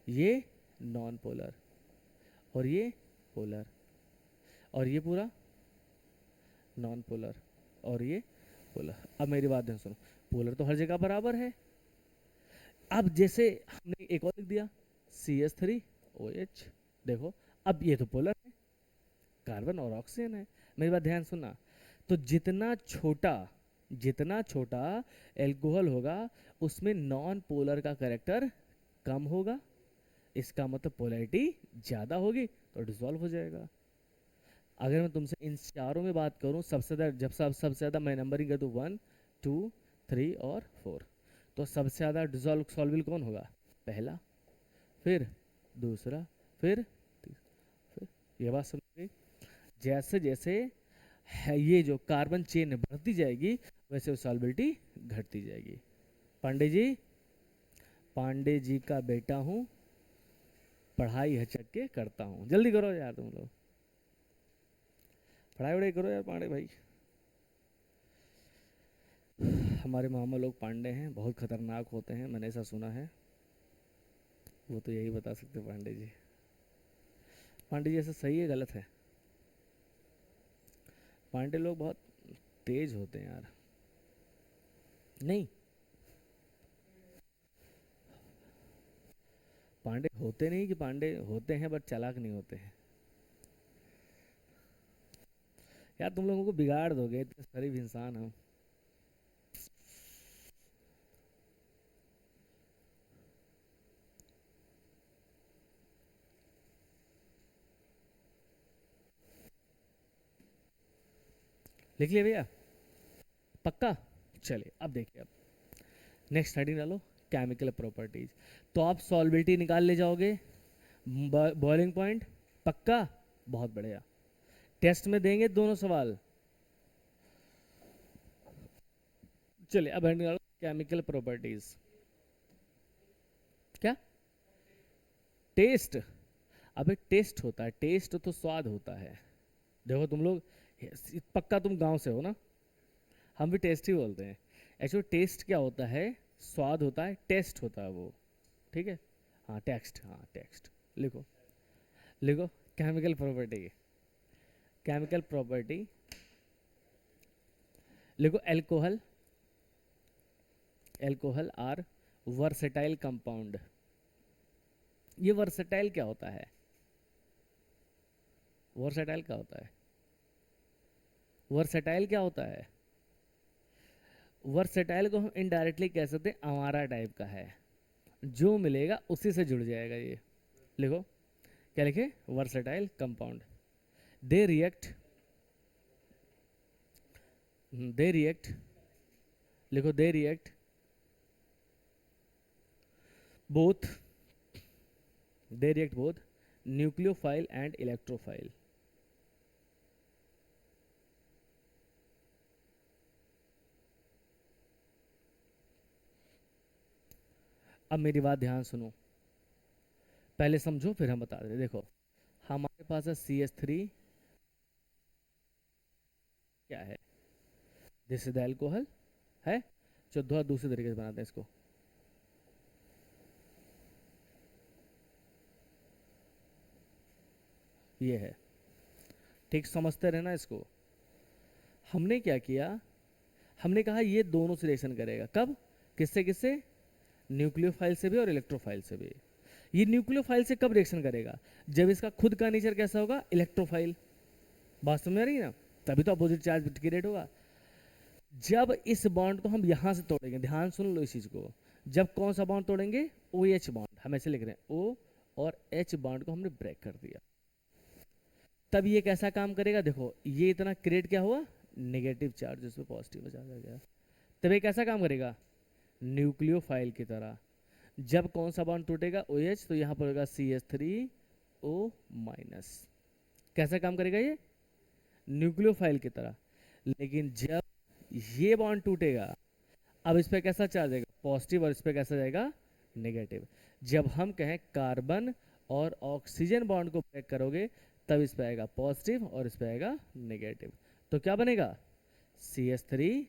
ये नॉन पोलर और ये पोलर, और ये पूरा नॉन पोलर और ये पोलर। अब मेरी बात ध्यान सुनो, पोलर तो हर जगह बराबर है। अब जैसे हमने एक और लिख दिया CH3OH, देखो अब ये तो पोलर है, कार्बन और ऑक्सीजन है। मेरी बात ध्यान सुनना, तो जितना छोटा एल्कोहल होगा उसमें नॉन पोलर का कैरेक्टर कम होगा, इसका मतलब पोलैरिटी ज़्यादा होगी तो डिसॉल्व हो जाएगा। अगर मैं तुमसे इन चारों में बात करूं, सबसे ज़्यादा जब सबसे ज़्यादा मैं नंबरिंग कर दूँ 1 2 3 और 4, तो सबसे ज़्यादा डिसॉल्व सॉल्विल कौन होगा? पहला, फिर दूसरा, फिर तीसरा, फिर। ये बात समझ गई? जैसे जैसे है ये जो कार्बन चेन बढ़ती जाएगी वैसे सॉल्बिलिटी घटती जाएगी। पांडे जी, पांडे जी का बेटा हूँ, पढ़ाई हचक के करता हूँ। जल्दी करो यार तुम लोग, पढ़ाई वढ़ाई करो यार पांडे भाई। हमारे मामा लोग पांडे हैं, बहुत खतरनाक होते हैं, मैंने ऐसा सुना है। वो तो यही बता सकते पांडे जी। पांडे जी ऐसा सही है गलत है? पांडे लोग बहुत तेज होते हैं यार। नहीं, पांडे होते नहीं कि पांडे होते हैं बट चालाक नहीं होते हैं। यार तुम लोगों को बिगाड़ दोगे, इतने शरीफ इंसान हम। लिख लिया भैया, पक्का? चलिए अब देखिए, अब नेक्स्ट हेडिंग डालो, केमिकल प्रॉपर्टीज। तो आप सॉल्बिलिटी निकाल ले जाओगे, बॉइलिंग पॉइंट, पक्का? बहुत बढ़िया, टेस्ट में देंगे दोनों सवाल। चलिए अब हेडिंग डालो, केमिकल प्रॉपर्टीज। क्या? टेस्ट? अबे टेस्ट होता है, टेस्ट तो स्वाद होता है। देखो तुम लोग, पक्का तुम गांव से हो ना, हम भी टेस्ट ही बोलते हैं। एक्चुअली टेस्ट क्या होता है? स्वाद होता है, टेस्ट होता है वो, ठीक है? हाँ टेक्स्ट, हाँ टेक्स्ट। लिखो, लिखो, केमिकल प्रॉपर्टी, केमिकल प्रॉपर्टी, लिखो alcohol, alcohol are versatile compound. ये वर्सेटाइल क्या होता है? वर्सेटाइल क्या होता है? वर्सेटाइल क्या होता है? वर्सेटाइल को हम इनडायरेक्टली कह सकते हैं अमारा टाइप का है, जो मिलेगा उसी से जुड़ जाएगा ये। लिखो, क्या लिखे? Versatile compound. They react, they react, लिखो they react both, they react both nucleophile and electrophile. अब मेरी बात ध्यान सुनो, पहले समझो फिर हम बता दें। देखो हमारे पास है CH3, क्या है? दिस इज द एल्कोहल है। चलो थोड़ा दूसरे तरीके से बनाते हैं इसको। ये है, ठीक समझते रहना इसको। हमने क्या किया, हमने कहा ये दोनों से रिएक्शन करेगा, कब? किससे किससे? न्यूक्लियोफाइल से भी और इलेक्ट्रोफाइल से भी। ये न्यूक्लियोफाइल से कब रिएक्शन करेगा? जब इसका खुद का नेचर कैसा होगा? इलेक्ट्रोफाइल। बात समझ आ रही है ना? तभी तो अपोजिट चार्ज क्रिएट होगा। जब इस बॉन्ड को हम यहां से तोड़ेंगे, ध्यान सुन लो इस चीज को, जब कौन सा बॉन्ड तोड़ेंगे? OH बॉन्ड, हम ऐसे लिख रहे हैं O और H बॉन्ड को हमने ब्रेक कर दिया, तब ये कैसा काम करेगा? देखो ये इतना क्रिएट क्या हुआ? नेगेटिव चार्ज, उसमें पॉजिटिव चार्ज आ गया। तब ये कैसा काम करेगा? न्यूक्लियोफाइल की तरह। जब कौन सा बॉन्ड टूटेगा? OH, तो यहाँ पर होगा CH3O माइनस। कैसा काम करेगा ये? न्यूक्लियोफाइल की तरह। लेकिन जब ये बॉन्ड टूटेगा, अब इस पे कैसा चार्ज आएगा? पॉजिटिव, और इस पे कैसा जाएगा? नेगेटिव। जब हम कहें कार्बन और ऑक्सीजन बॉन्ड को ब्रेक करोगे, तब इस पे आएगा पॉजिटिव और इस पे आएगा नेगेटिव। तो क्या बनेगा? CH3+।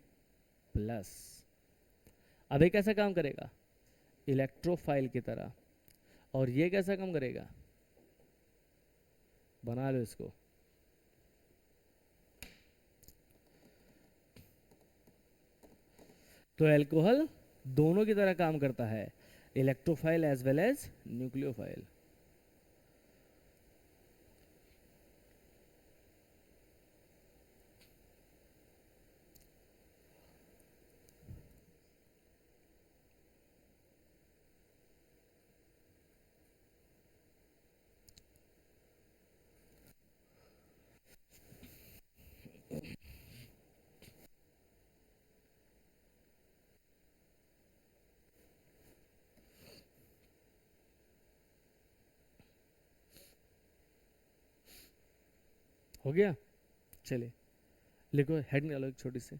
अब ये कैसा काम करेगा? इलेक्ट्रोफाइल की तरह। और ये कैसा काम करेगा? बना लो इसको, तो एल्कोहल दोनों की तरह काम करता है, electrophile as well as nucleophile. हो गया? चलिए लिखो, हेड निकालो एक छोटी सी।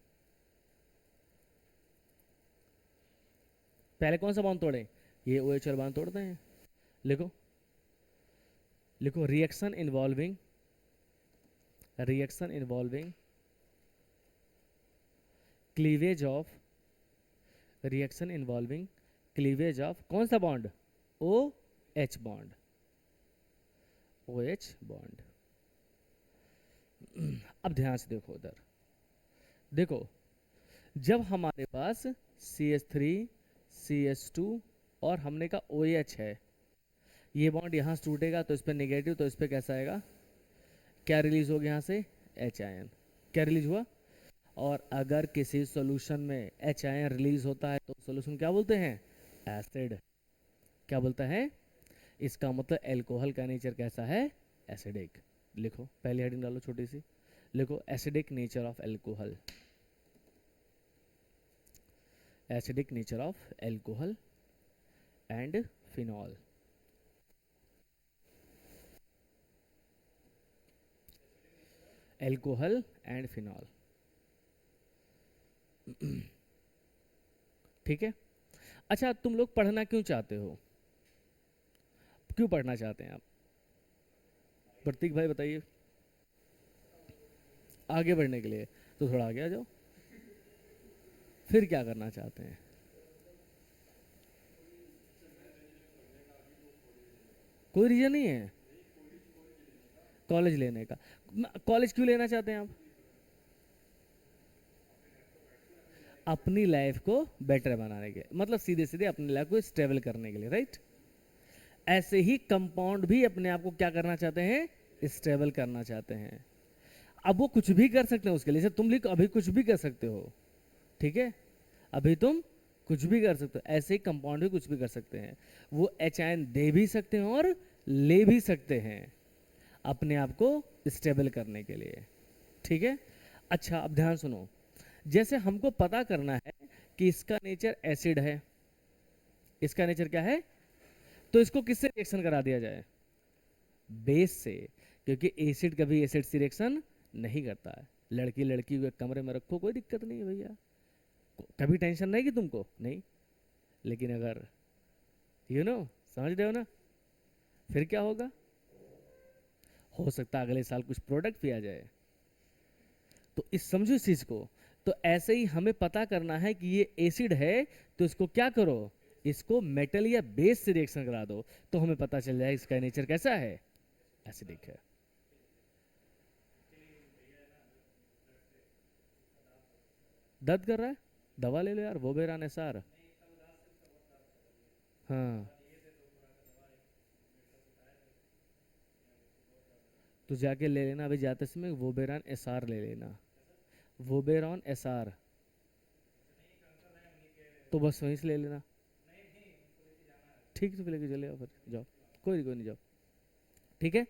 पहले कौन सा बॉन्ड तोड़े? ये OH और बॉन्ड तोड़ते हैं। लिखो, लिखो reaction involving, reaction involving cleavage of, reaction involving cleavage of कौन सा bond? OH bond, OH bond. अब ध्यान से देखो उधर, देखो जब हमारे पास CH3 CH2 और हमने का OH है, ये बॉन्ड यहाँ से टूटेगा तो इस पर नेगेटिव, तो इस पर कैसा आएगा? क्या रिलीज होगा यहाँ से? H ion. क्या रिलीज हुआ? और अगर किसी सॉल्यूशन में H आयन रिलीज होता है तो सॉल्यूशन क्या बोलते हैं? एसिड। क्या बोलता है? इसका मतलब एल्कोहल का नेचर कैसा है? एसिडिक। लिखो, पहली हेडिंग डालो छोटी सी, लिखो acidic nature of alcohol, acidic nature of alcohol and phenol. Alcohol and phenol. ठीक है। अच्छा, तुम लोग पढ़ना क्यों चाहते हो? क्यों पढ़ना चाहते हैं आप? प्रतीक भाई बताइए। आगे बढ़ने के लिए। तो थोड़ा आगे आ जाओ। फिर क्या करना चाहते हैं? कोई रीजन नहीं है कॉलेज लेने का? कॉलेज क्यों लेना चाहते हैं आप? अपनी लाइफ को बेटर बनाने के, मतलब सीधे सीधे अपनी लाइफ को स्टेबल करने के लिए, राइट? ऐसे ही कंपाउंड भी अपने आप को क्या करना चाहते हैं? स्टेबल करना चाहते हैं। अब वो कुछ भी कर सकते हैं उसके लिए, जैसे तुम लिख अभी कुछ भी कर सकते हो, ठीक है? अभी तुम कुछ भी कर सकते हो, ऐसे ही कंपाउंड भी कुछ भी कर सकते हैं। वो एच आयन दे भी सकते हैं और ले भी सकते हैं अपने आप को स्टेबल करने के लिए, ठीक है? अच्छा, अब ध्यान सुनो। जैसे हमको पता करना है कि इसका नेचर एसिड है, इसका नेचर क्या है, तो इसको किससे रिएक्शन करा दिया जाए? बेस से, क्योंकि एसिड कभी एसिड से रिएक्शन नहीं करता है। लड़की लड़की को एक कमरे में रखो, कोई दिक्कत नहीं है भैया, कभी टेंशन रहेगी तुमको नहीं। लेकिन अगर समझ रहे हो ना, फिर क्या होगा? हो सकता है अगले साल कुछ प्रोडक्ट भी आ जाए। तो इस समझो इस चीज को। तो ऐसे ही हमें पता करना है कि ये एसिड है, तो इसको क्या करो, इसको मेटल या बेस से रिएक्शन करा दो, तो हमें पता चल जाए इसका नेचर कैसा है, एसिडिक है। दर्द कर रहा है, दवा ले लो यार, वोबेरान एसआर। हाँ, तो जाके ले लेना अभी जाते समय, वोबेरान एसआर ले लेना, वोबेरॉन एसआर। तो बस वहीं से ले लेना। ठीक है, तो लेके चले जाओ, फिर जाओ, कोई नहीं, जाओ। ठीक है।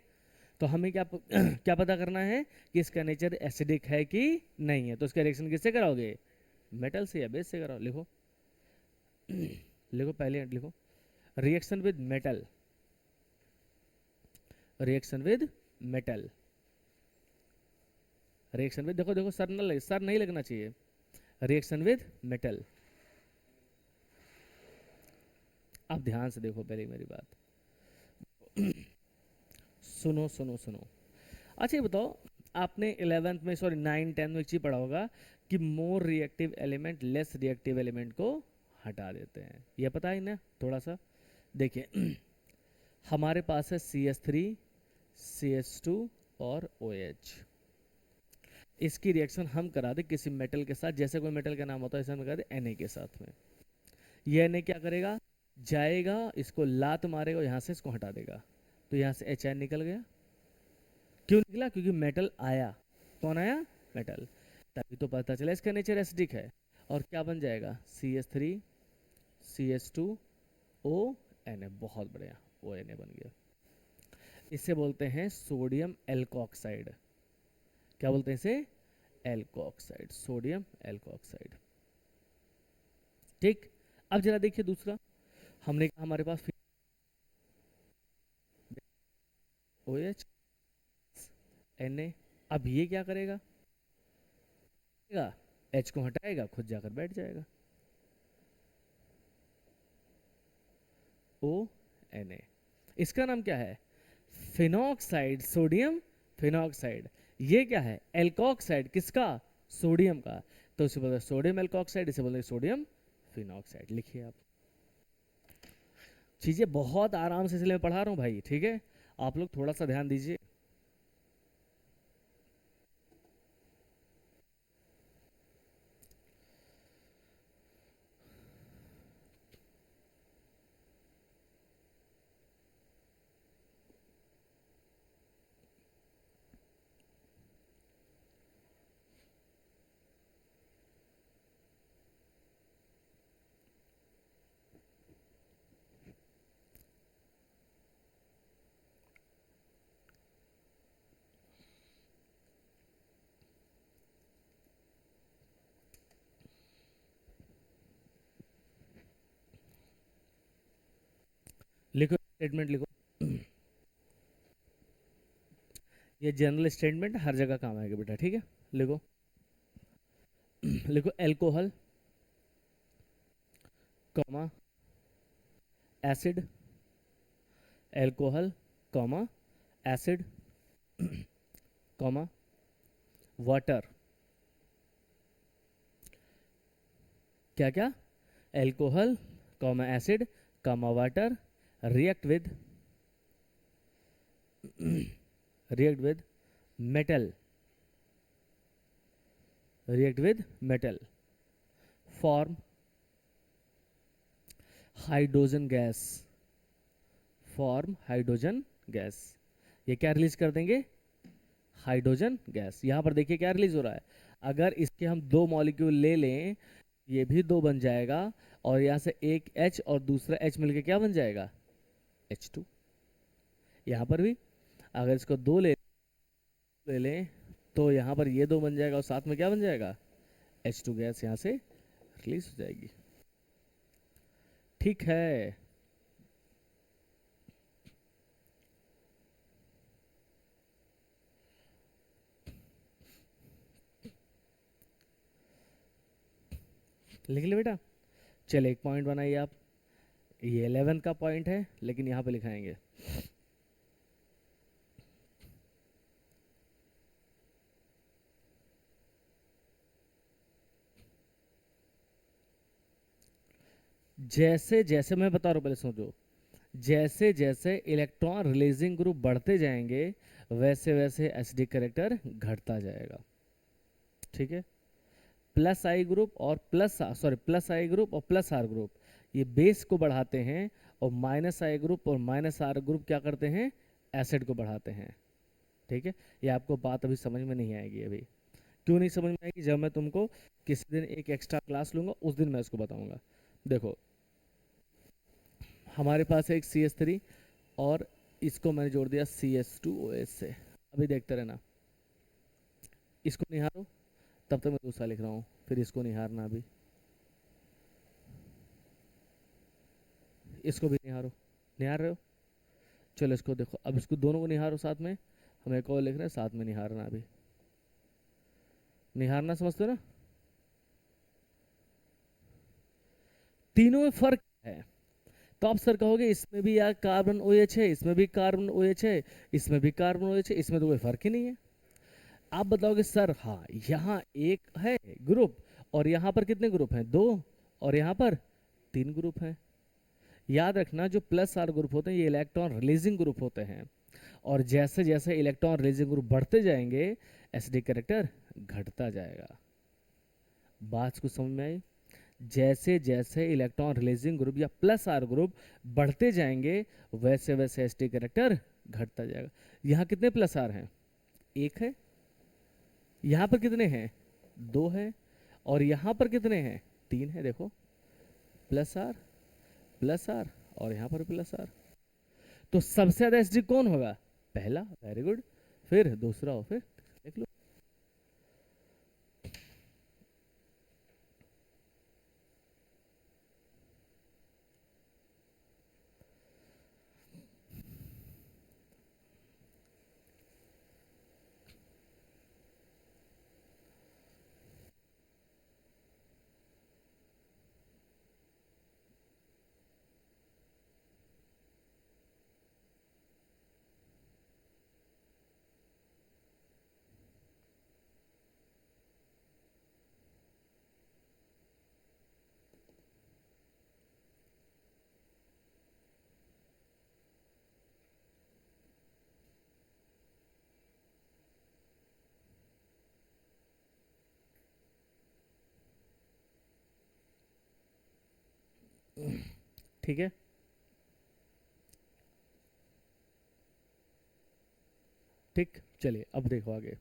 तो हमें क्या क्या पता करना है कि इसका नेचर एसिडिक है कि नहीं है, तो इसका रिएक्शन किससे कराओगे? मेटल से या बेस से कराओ। लिखो लिखो, पहले लिखो, reaction with metal, reaction with metal, reaction with, देखो देखो सर न लगे, सर नहीं लगना चाहिए, रिएक्शन विद मेटल। अब ध्यान से देखो पहले मेरी बात। सुनो सुनो सुनो। अच्छा, ये बताओ, आपने 11th में, सॉरी 9 10 में एक चीज पढ़ा होगा कि more reactive element less reactive element को हटा देते हैं, ये पता है ना थोड़ा सा? देखिए हमारे पास है CH3, CH2 और OH। इसकी रिएक्शन हम करा दे किसी मेटल के साथ, जैसे कोई मेटल का नाम होता है, ऐसे हम करा दे Na के साथ में। ये Na क्या करेगा, जाएगा, इसको लात मारेगा, यहाँ से इसको हटा देगा, तो यहाँ से H निकल गया। क्यों निकला? क्योंकि मेटल आया। कौन आया? मेटल। तभी तो पता चला इसका नेचर एसिडिक है। और क्या बन जाएगा? CH3, CH2, ONA। बहुत बढ़िया, ONA बन गया। इसे बोलते हैं सोडियम एल्कोक्साइड। क्या बोलते हैं इसे? Alkoxide, sodium alkoxide. ठीक। अब जरा देखिए दूसरा, हमने कहा हमारे पास OH, Na। अब ये क्या करेगा? H को हटाएगा, खुद जाकर बैठ जाएगा, ONA। इसका नाम क्या है? Phenoxide, sodium phenoxide. ये क्या है? एल्कोक्साइड। किसका? सोडियम का। तो इसे बोलते हैं सोडियम एल्कोक्साइड, इसे बोलते हैं सोडियम फिनॉक्साइड। लिखिए आप। चीजें बहुत आराम से इसलिए मैं पढ़ा रहा हूँ भाई, ठीक है? आप लोग थोड़ा सा ध्यान दीजिए। स्टेटमेंट लिखो। ये जनरल स्टेटमेंट हर जगह काम आएगा बेटा, ठीक है। लिखो लिखो alcohol comma acid, alcohol comma acid comma water. क्या क्या? Alcohol comma acid comma water react with react with metal, react with metal, form hydrogen gas, form hydrogen gas. ये क्या रिलीज कर देंगे? Hydrogen gas. यहाँ पर देखिए क्या रिलीज हो रहा है, अगर इसके हम दो मॉलिक्यूल ले लें, ये भी दो बन जाएगा, और यहाँ से एक H और दूसरा H मिलके क्या बन जाएगा? H2। यहाँ पर भी अगर इसको दो ले लें तो यहाँ पर ये दो बन जाएगा और साथ में क्या बन जाएगा? H2 गैस यहाँ से रिलीज हो जाएगी। ठीक है, लिख ले बेटा। चलो एक पॉइंट बनाइए आप, ये 11 का पॉइंट है लेकिन यहाँ पे लिखाएंगे। जैसे जैसे मैं बता रहा हूँ, पहले सोचो, जैसे जैसे इलेक्ट्रॉन रिलीजिंग ग्रुप बढ़ते जाएंगे वैसे वैसे एसिडिक कैरेक्टर घटता जाएगा, ठीक है। प्लस आई ग्रुप और प्लस आई ग्रुप और प्लस आर ग्रुप ये बेस को बढ़ाते हैं, और माइनस आई ग्रुप और माइनस आर ग्रुप क्या करते हैं? एसिड को बढ़ाते हैं, ठीक है। ये आपको बात अभी समझ में नहीं आएगी अभी। क्यों नहीं समझ में आएगी? जब मैं तुमको किसी दिन एक एक्स्ट्रा क्लास लूंगा उस दिन मैं इसको बताऊंगा। देखो हमारे पास है एक CH3 और इसको मैंने जोड़ दिया CH2OH से। अभी देखते रहना, इसको निहारो, तब तक मैं दूसरा लिख रहा हूँ, फिर इसको निहारना, अभी इसको भी निहारो। निहार रहे हो? चलो इसको देखो, अब इसको दोनों को निहारो साथ में। हम एक और लिख रहे हैं, साथ में निहारना। अभी निहारना समझते हो ना? तीनों में फर्क है। तो आप सर कहोगे इसमें भी यार कार्बन OH है, इसमें भी कार्बन OH है, इसमें भी कार्बन OH है, इसमें तो कोई फर्क ही नहीं है। आप बताओगे सर हाँ यहाँ एक है ग्रुप और यहाँ पर कितने ग्रुप हैं? दो, और यहाँ पर तीन ग्रुप हैं। याद रखना जो प्लस आर ग्रुप होते हैं ये इलेक्ट्रॉन रिलीजिंग ग्रुप होते हैं, और जैसे जैसे इलेक्ट्रॉन रिलीजिंग ग्रुप बढ़ते जाएंगे एसिडिक कैरेक्टर घटता जाएगा। बात को समझ में आई? जैसे जैसे इलेक्ट्रॉन रिलीजिंग ग्रुप या प्लस आर ग्रुप बढ़ते जाएंगे वैसे वैसे एसिडिक कैरेक्टर घटता जाएगा। यहाँ कितने प्लस आर हैं? एक है। यहाँ पर कितने हैं? दो है। और यहाँ पर कितने हैं? तीन है। देखो प्लस आर और यहाँ पर प्लस आर। तो सबसे ज्यादा एसिडिक कौन होगा? पहला, वेरी गुड। फिर दूसरा हो, फिर देख लो। ठीक है, ठीक। चलिए अब देखो आगे,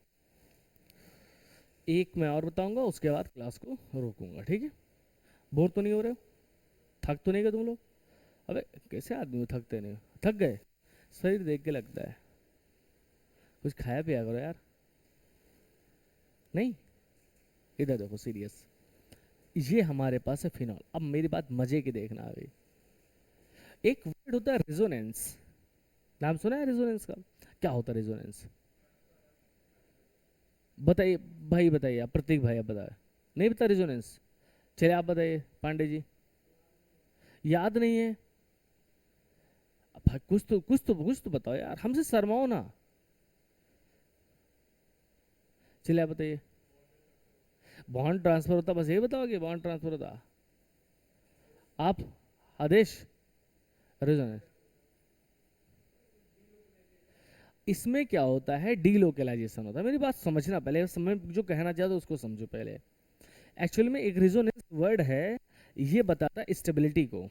एक मैं और बताऊंगा उसके बाद क्लास को रोकूंगा, ठीक है। बोर तो नहीं हो रहे हो? थक तो नहीं गए तुम लोग? अबे कैसे आदमी हो, थकते नहीं हो? थक गए? शरीर देख के लगता है। कुछ खाया पिया करो यार। नहीं, इधर देखो सीरियस। ये हमारे पास है फिनॉल। अब मेरी बात मजे की देखना अभी। एक वर्ड होता है रेजोनेंस, नाम सुना है रेजोनेंस का? क्या होता है रेजोनेंस? बताइए भाई, बताइए आप, प्रतीक भाई आप बताए, नहीं बता रेजोनेंस? चलिए आप बताइए पांडे जी। याद नहीं है? भाई कुछ तो बताओ यार, हमसे शर्माओ ना। चलिए आप बताइए। बॉन्ड ट्रांसफर होता, बस ये बताओगे बॉन्ड ट्रांसफर होता? आप आदेश, रेजोनेंस, इसमें क्या होता है? डीलोकलाइजेशन होता है। मेरी बात समझना पहले, समय जो कहना चाहता हूं उसको समझो पहले। एक्चुअली में एक रेजोनेंस वर्ड है, ये बताता है स्टेबिलिटी को।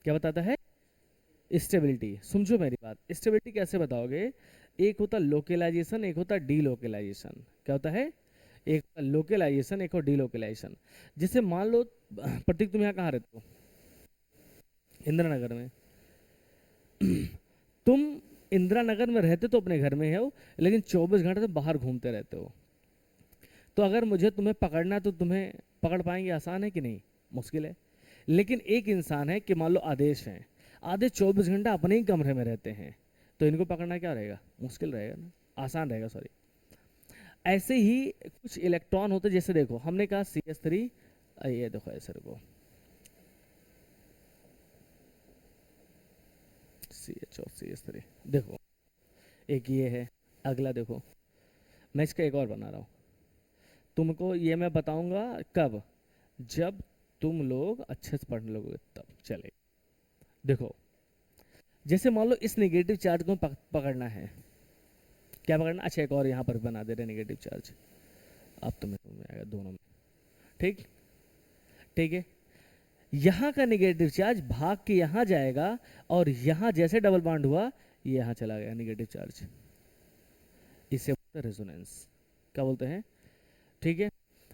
क्या बताता है? स्टेबिलिटी। समझो मेरी बात, स्टेबिलिटी कैसे बताओगे? एक होता लोकलाइजेशन, एक होता डीलोकलाइजेशन। क्या होता है? एक लोकलाइजेशन, एक और डीलोकलाइजेशन। जैसे मान लो प्रतीक, तुम यहाँ कहाँ रहते हो? इंदिरा नगर में। तुम इंदिरा नगर में रहते तो अपने घर में हो, लेकिन 24 घंटे तो बाहर घूमते रहते हो। तो अगर मुझे तुम्हें पकड़ना है तो तुम्हें पकड़ पाएंगे? आसान है कि नहीं? मुश्किल है। लेकिन एक इंसान है कि मान लो आदेश है, आदेश 24 घंटा अपने ही कमरे में रहते हैं, तो इनको पकड़ना क्या रहेगा? मुश्किल रहेगा ना, आसान रहेगा, सॉरी। ऐसे ही कुछ इलेक्ट्रॉन होते, जैसे देखो हमने कहा CH3, ये देखो ऐसे रुको, CH और CH3, देखो एक ये है, अगला देखो, मैं इसका एक और बना रहा हूँ। तुमको ये मैं बताऊंगा कब? जब तुम लोग अच्छे से पढ़ लोगे तब। चले देखो, जैसे मान लो इस नेगेटिव चार्ज को पकड़ना है। क्या पकड़ना? अच्छा एक और यहाँ पर बना दे रहे नेगेटिव चार्ज, अब तुम्हें समझ में आएगा दोनों में। ठीक, ठीक है। यहाँ का नेगेटिव चार्ज भाग के यहाँ जाएगा, और यहाँ जैसे डबल बॉन्ड हुआ, ये यहाँ चला गया नेगेटिव चार्ज। इसे बोलते हैं रेजोनेंस। क्या बोलते हैं? ठीक है।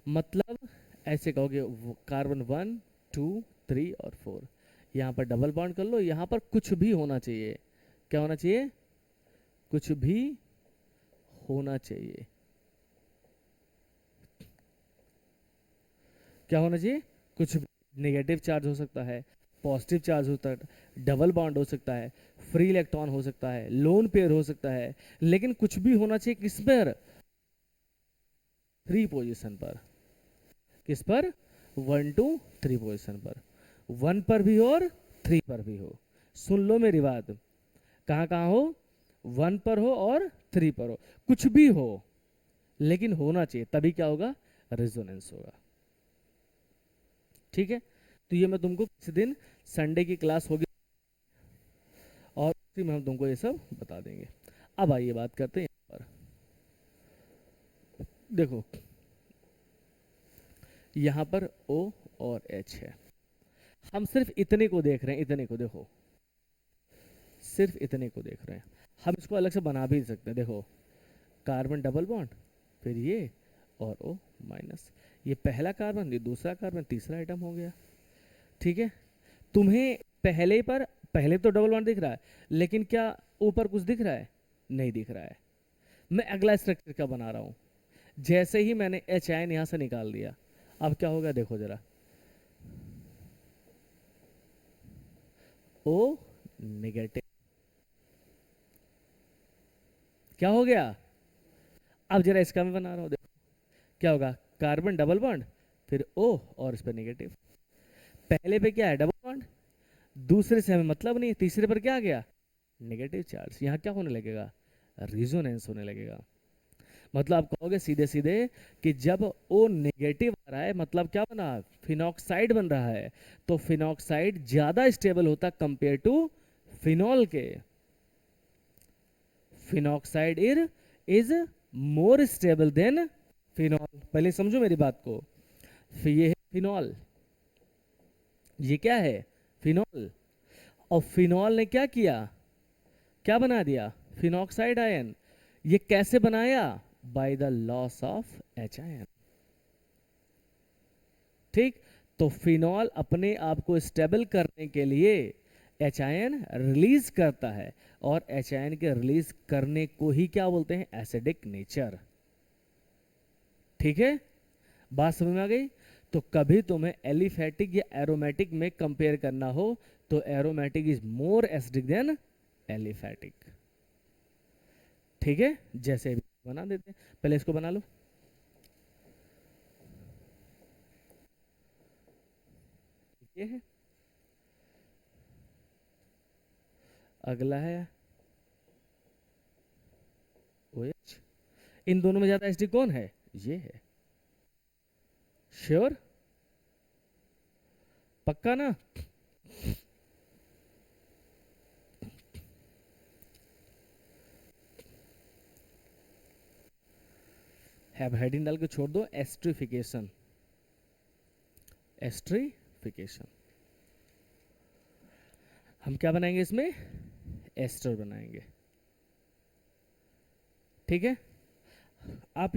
मतलब ऐसे कहोगे, कार्बन 1 2 3 और 4, यहाँ पर डबल बॉन्ड कर लो, यहाँ पर कुछ भी होना चाहिए। क्या होना चाहिए? कुछ भी होना चाहिए। क्या होना चाहिए? कुछ भी। नेगेटिव चार्ज हो सकता है, पॉजिटिव चार्ज होता है, डबल बॉन्ड हो सकता है, फ्री इलेक्ट्रॉन हो सकता है, लोन पेयर हो सकता है, लेकिन कुछ भी होना चाहिए किस पर? 3 पोजीशन पर। किस पर? 1 2 3 पोजीशन पर। 1 पर भी और 3 पर भी हो। सुन लो मेरी बात, कहाँ कहाँ हो? 1 पर हो और 3 पर हो, कुछ भी हो, लेकिन होना चाहिए, तभी क्या होगा? रेजोनेंस होगा। ठीक है। तो ये मैं तुमको किसी दिन, संडे की क्लास होगी, और उसी में हम तुमको ये सब बता देंगे। अब आइए बात करते हैं यहाँ पर। देखो यहाँ पर O और H है, हम सिर्फ इतने को देख रहे हैं, इतने को देखो, सिर्फ इतने को देख रहे हैं। हम इसको अलग से बना भी सकते हैं। देखो, कार्बन डबल बॉन्ड, फिर ये और O माइनस, ये पहला कार्बन, ये दूसरा कार्बन, तीसरा आइटम हो गया। ठीक है। तुम्हें पहले तो डबल बॉन्ड दिख रहा है, लेकिन क्या ऊपर कुछ दिख रहा है? नहीं दिख रहा है। मैं अगला स्ट्रक्चर क्या बना रहा हूं, जैसे ही मैंने एच आयन यहां से निकाल दिया, अब क्या होगा देखो जरा, ओ नेगेटिव। क्या हो गया? अब जरा इसका मैं बना रहा हूं, देखो क्या होगा। कार्बन डबल बॉन्ड, फिर ओ, और इस पर नेगेटिव। पहले पे क्या है? Double bond. दूसरे से हमें मतलब नहीं, तीसरे पर क्या आ गया? Negative charge. यहाँ क्या होने लगेगा? रिजोनेंस होने लगेगा। मतलब आप कहोगे सीधे सीधे कि जब ओ नेगेटिव आ रहा है, मतलब क्या बना? फिनॉक्साइड बन रहा है। तो फिनॉक्साइड ज्यादा स्टेबल होता कंपेयर टू फिनॉल के। Phenoxide is more stable then phenol. पहले समझो मेरी बात को। ये है फिनॉल, ये क्या है? फिनॉल। और फिनॉल ने क्या किया? क्या बना दिया? Phenoxide ion. ये कैसे बनाया? By the loss of H ion. ठीक। तो फिनॉल अपने आप को स्टेबल करने के लिए एच आयन रिलीज करता है, और एच आयन के रिलीज करने को ही क्या बोलते हैं? Acidic nature. ठीक है, बात समझ में आ गई? तो कभी तुम्हें एलिफेटिक या एरोमेटिक में कंपेयर करना हो, तो aromatic is more acidic then aliphatic. ठीक है, जैसे भी बना देते हैं, पहले इसको बना लो। ये है, अगला है OH। इन दोनों में ज्यादा एसिडिक कौन है? ये है। श्योर? पक्का ना? हेड डाल के छोड़ दो। एस्ट्रिफिकेशन, एस्ट्रिफिकेशन, हम क्या बनाएंगे इसमें? एस्टर बनाएंगे। ठीक है, आप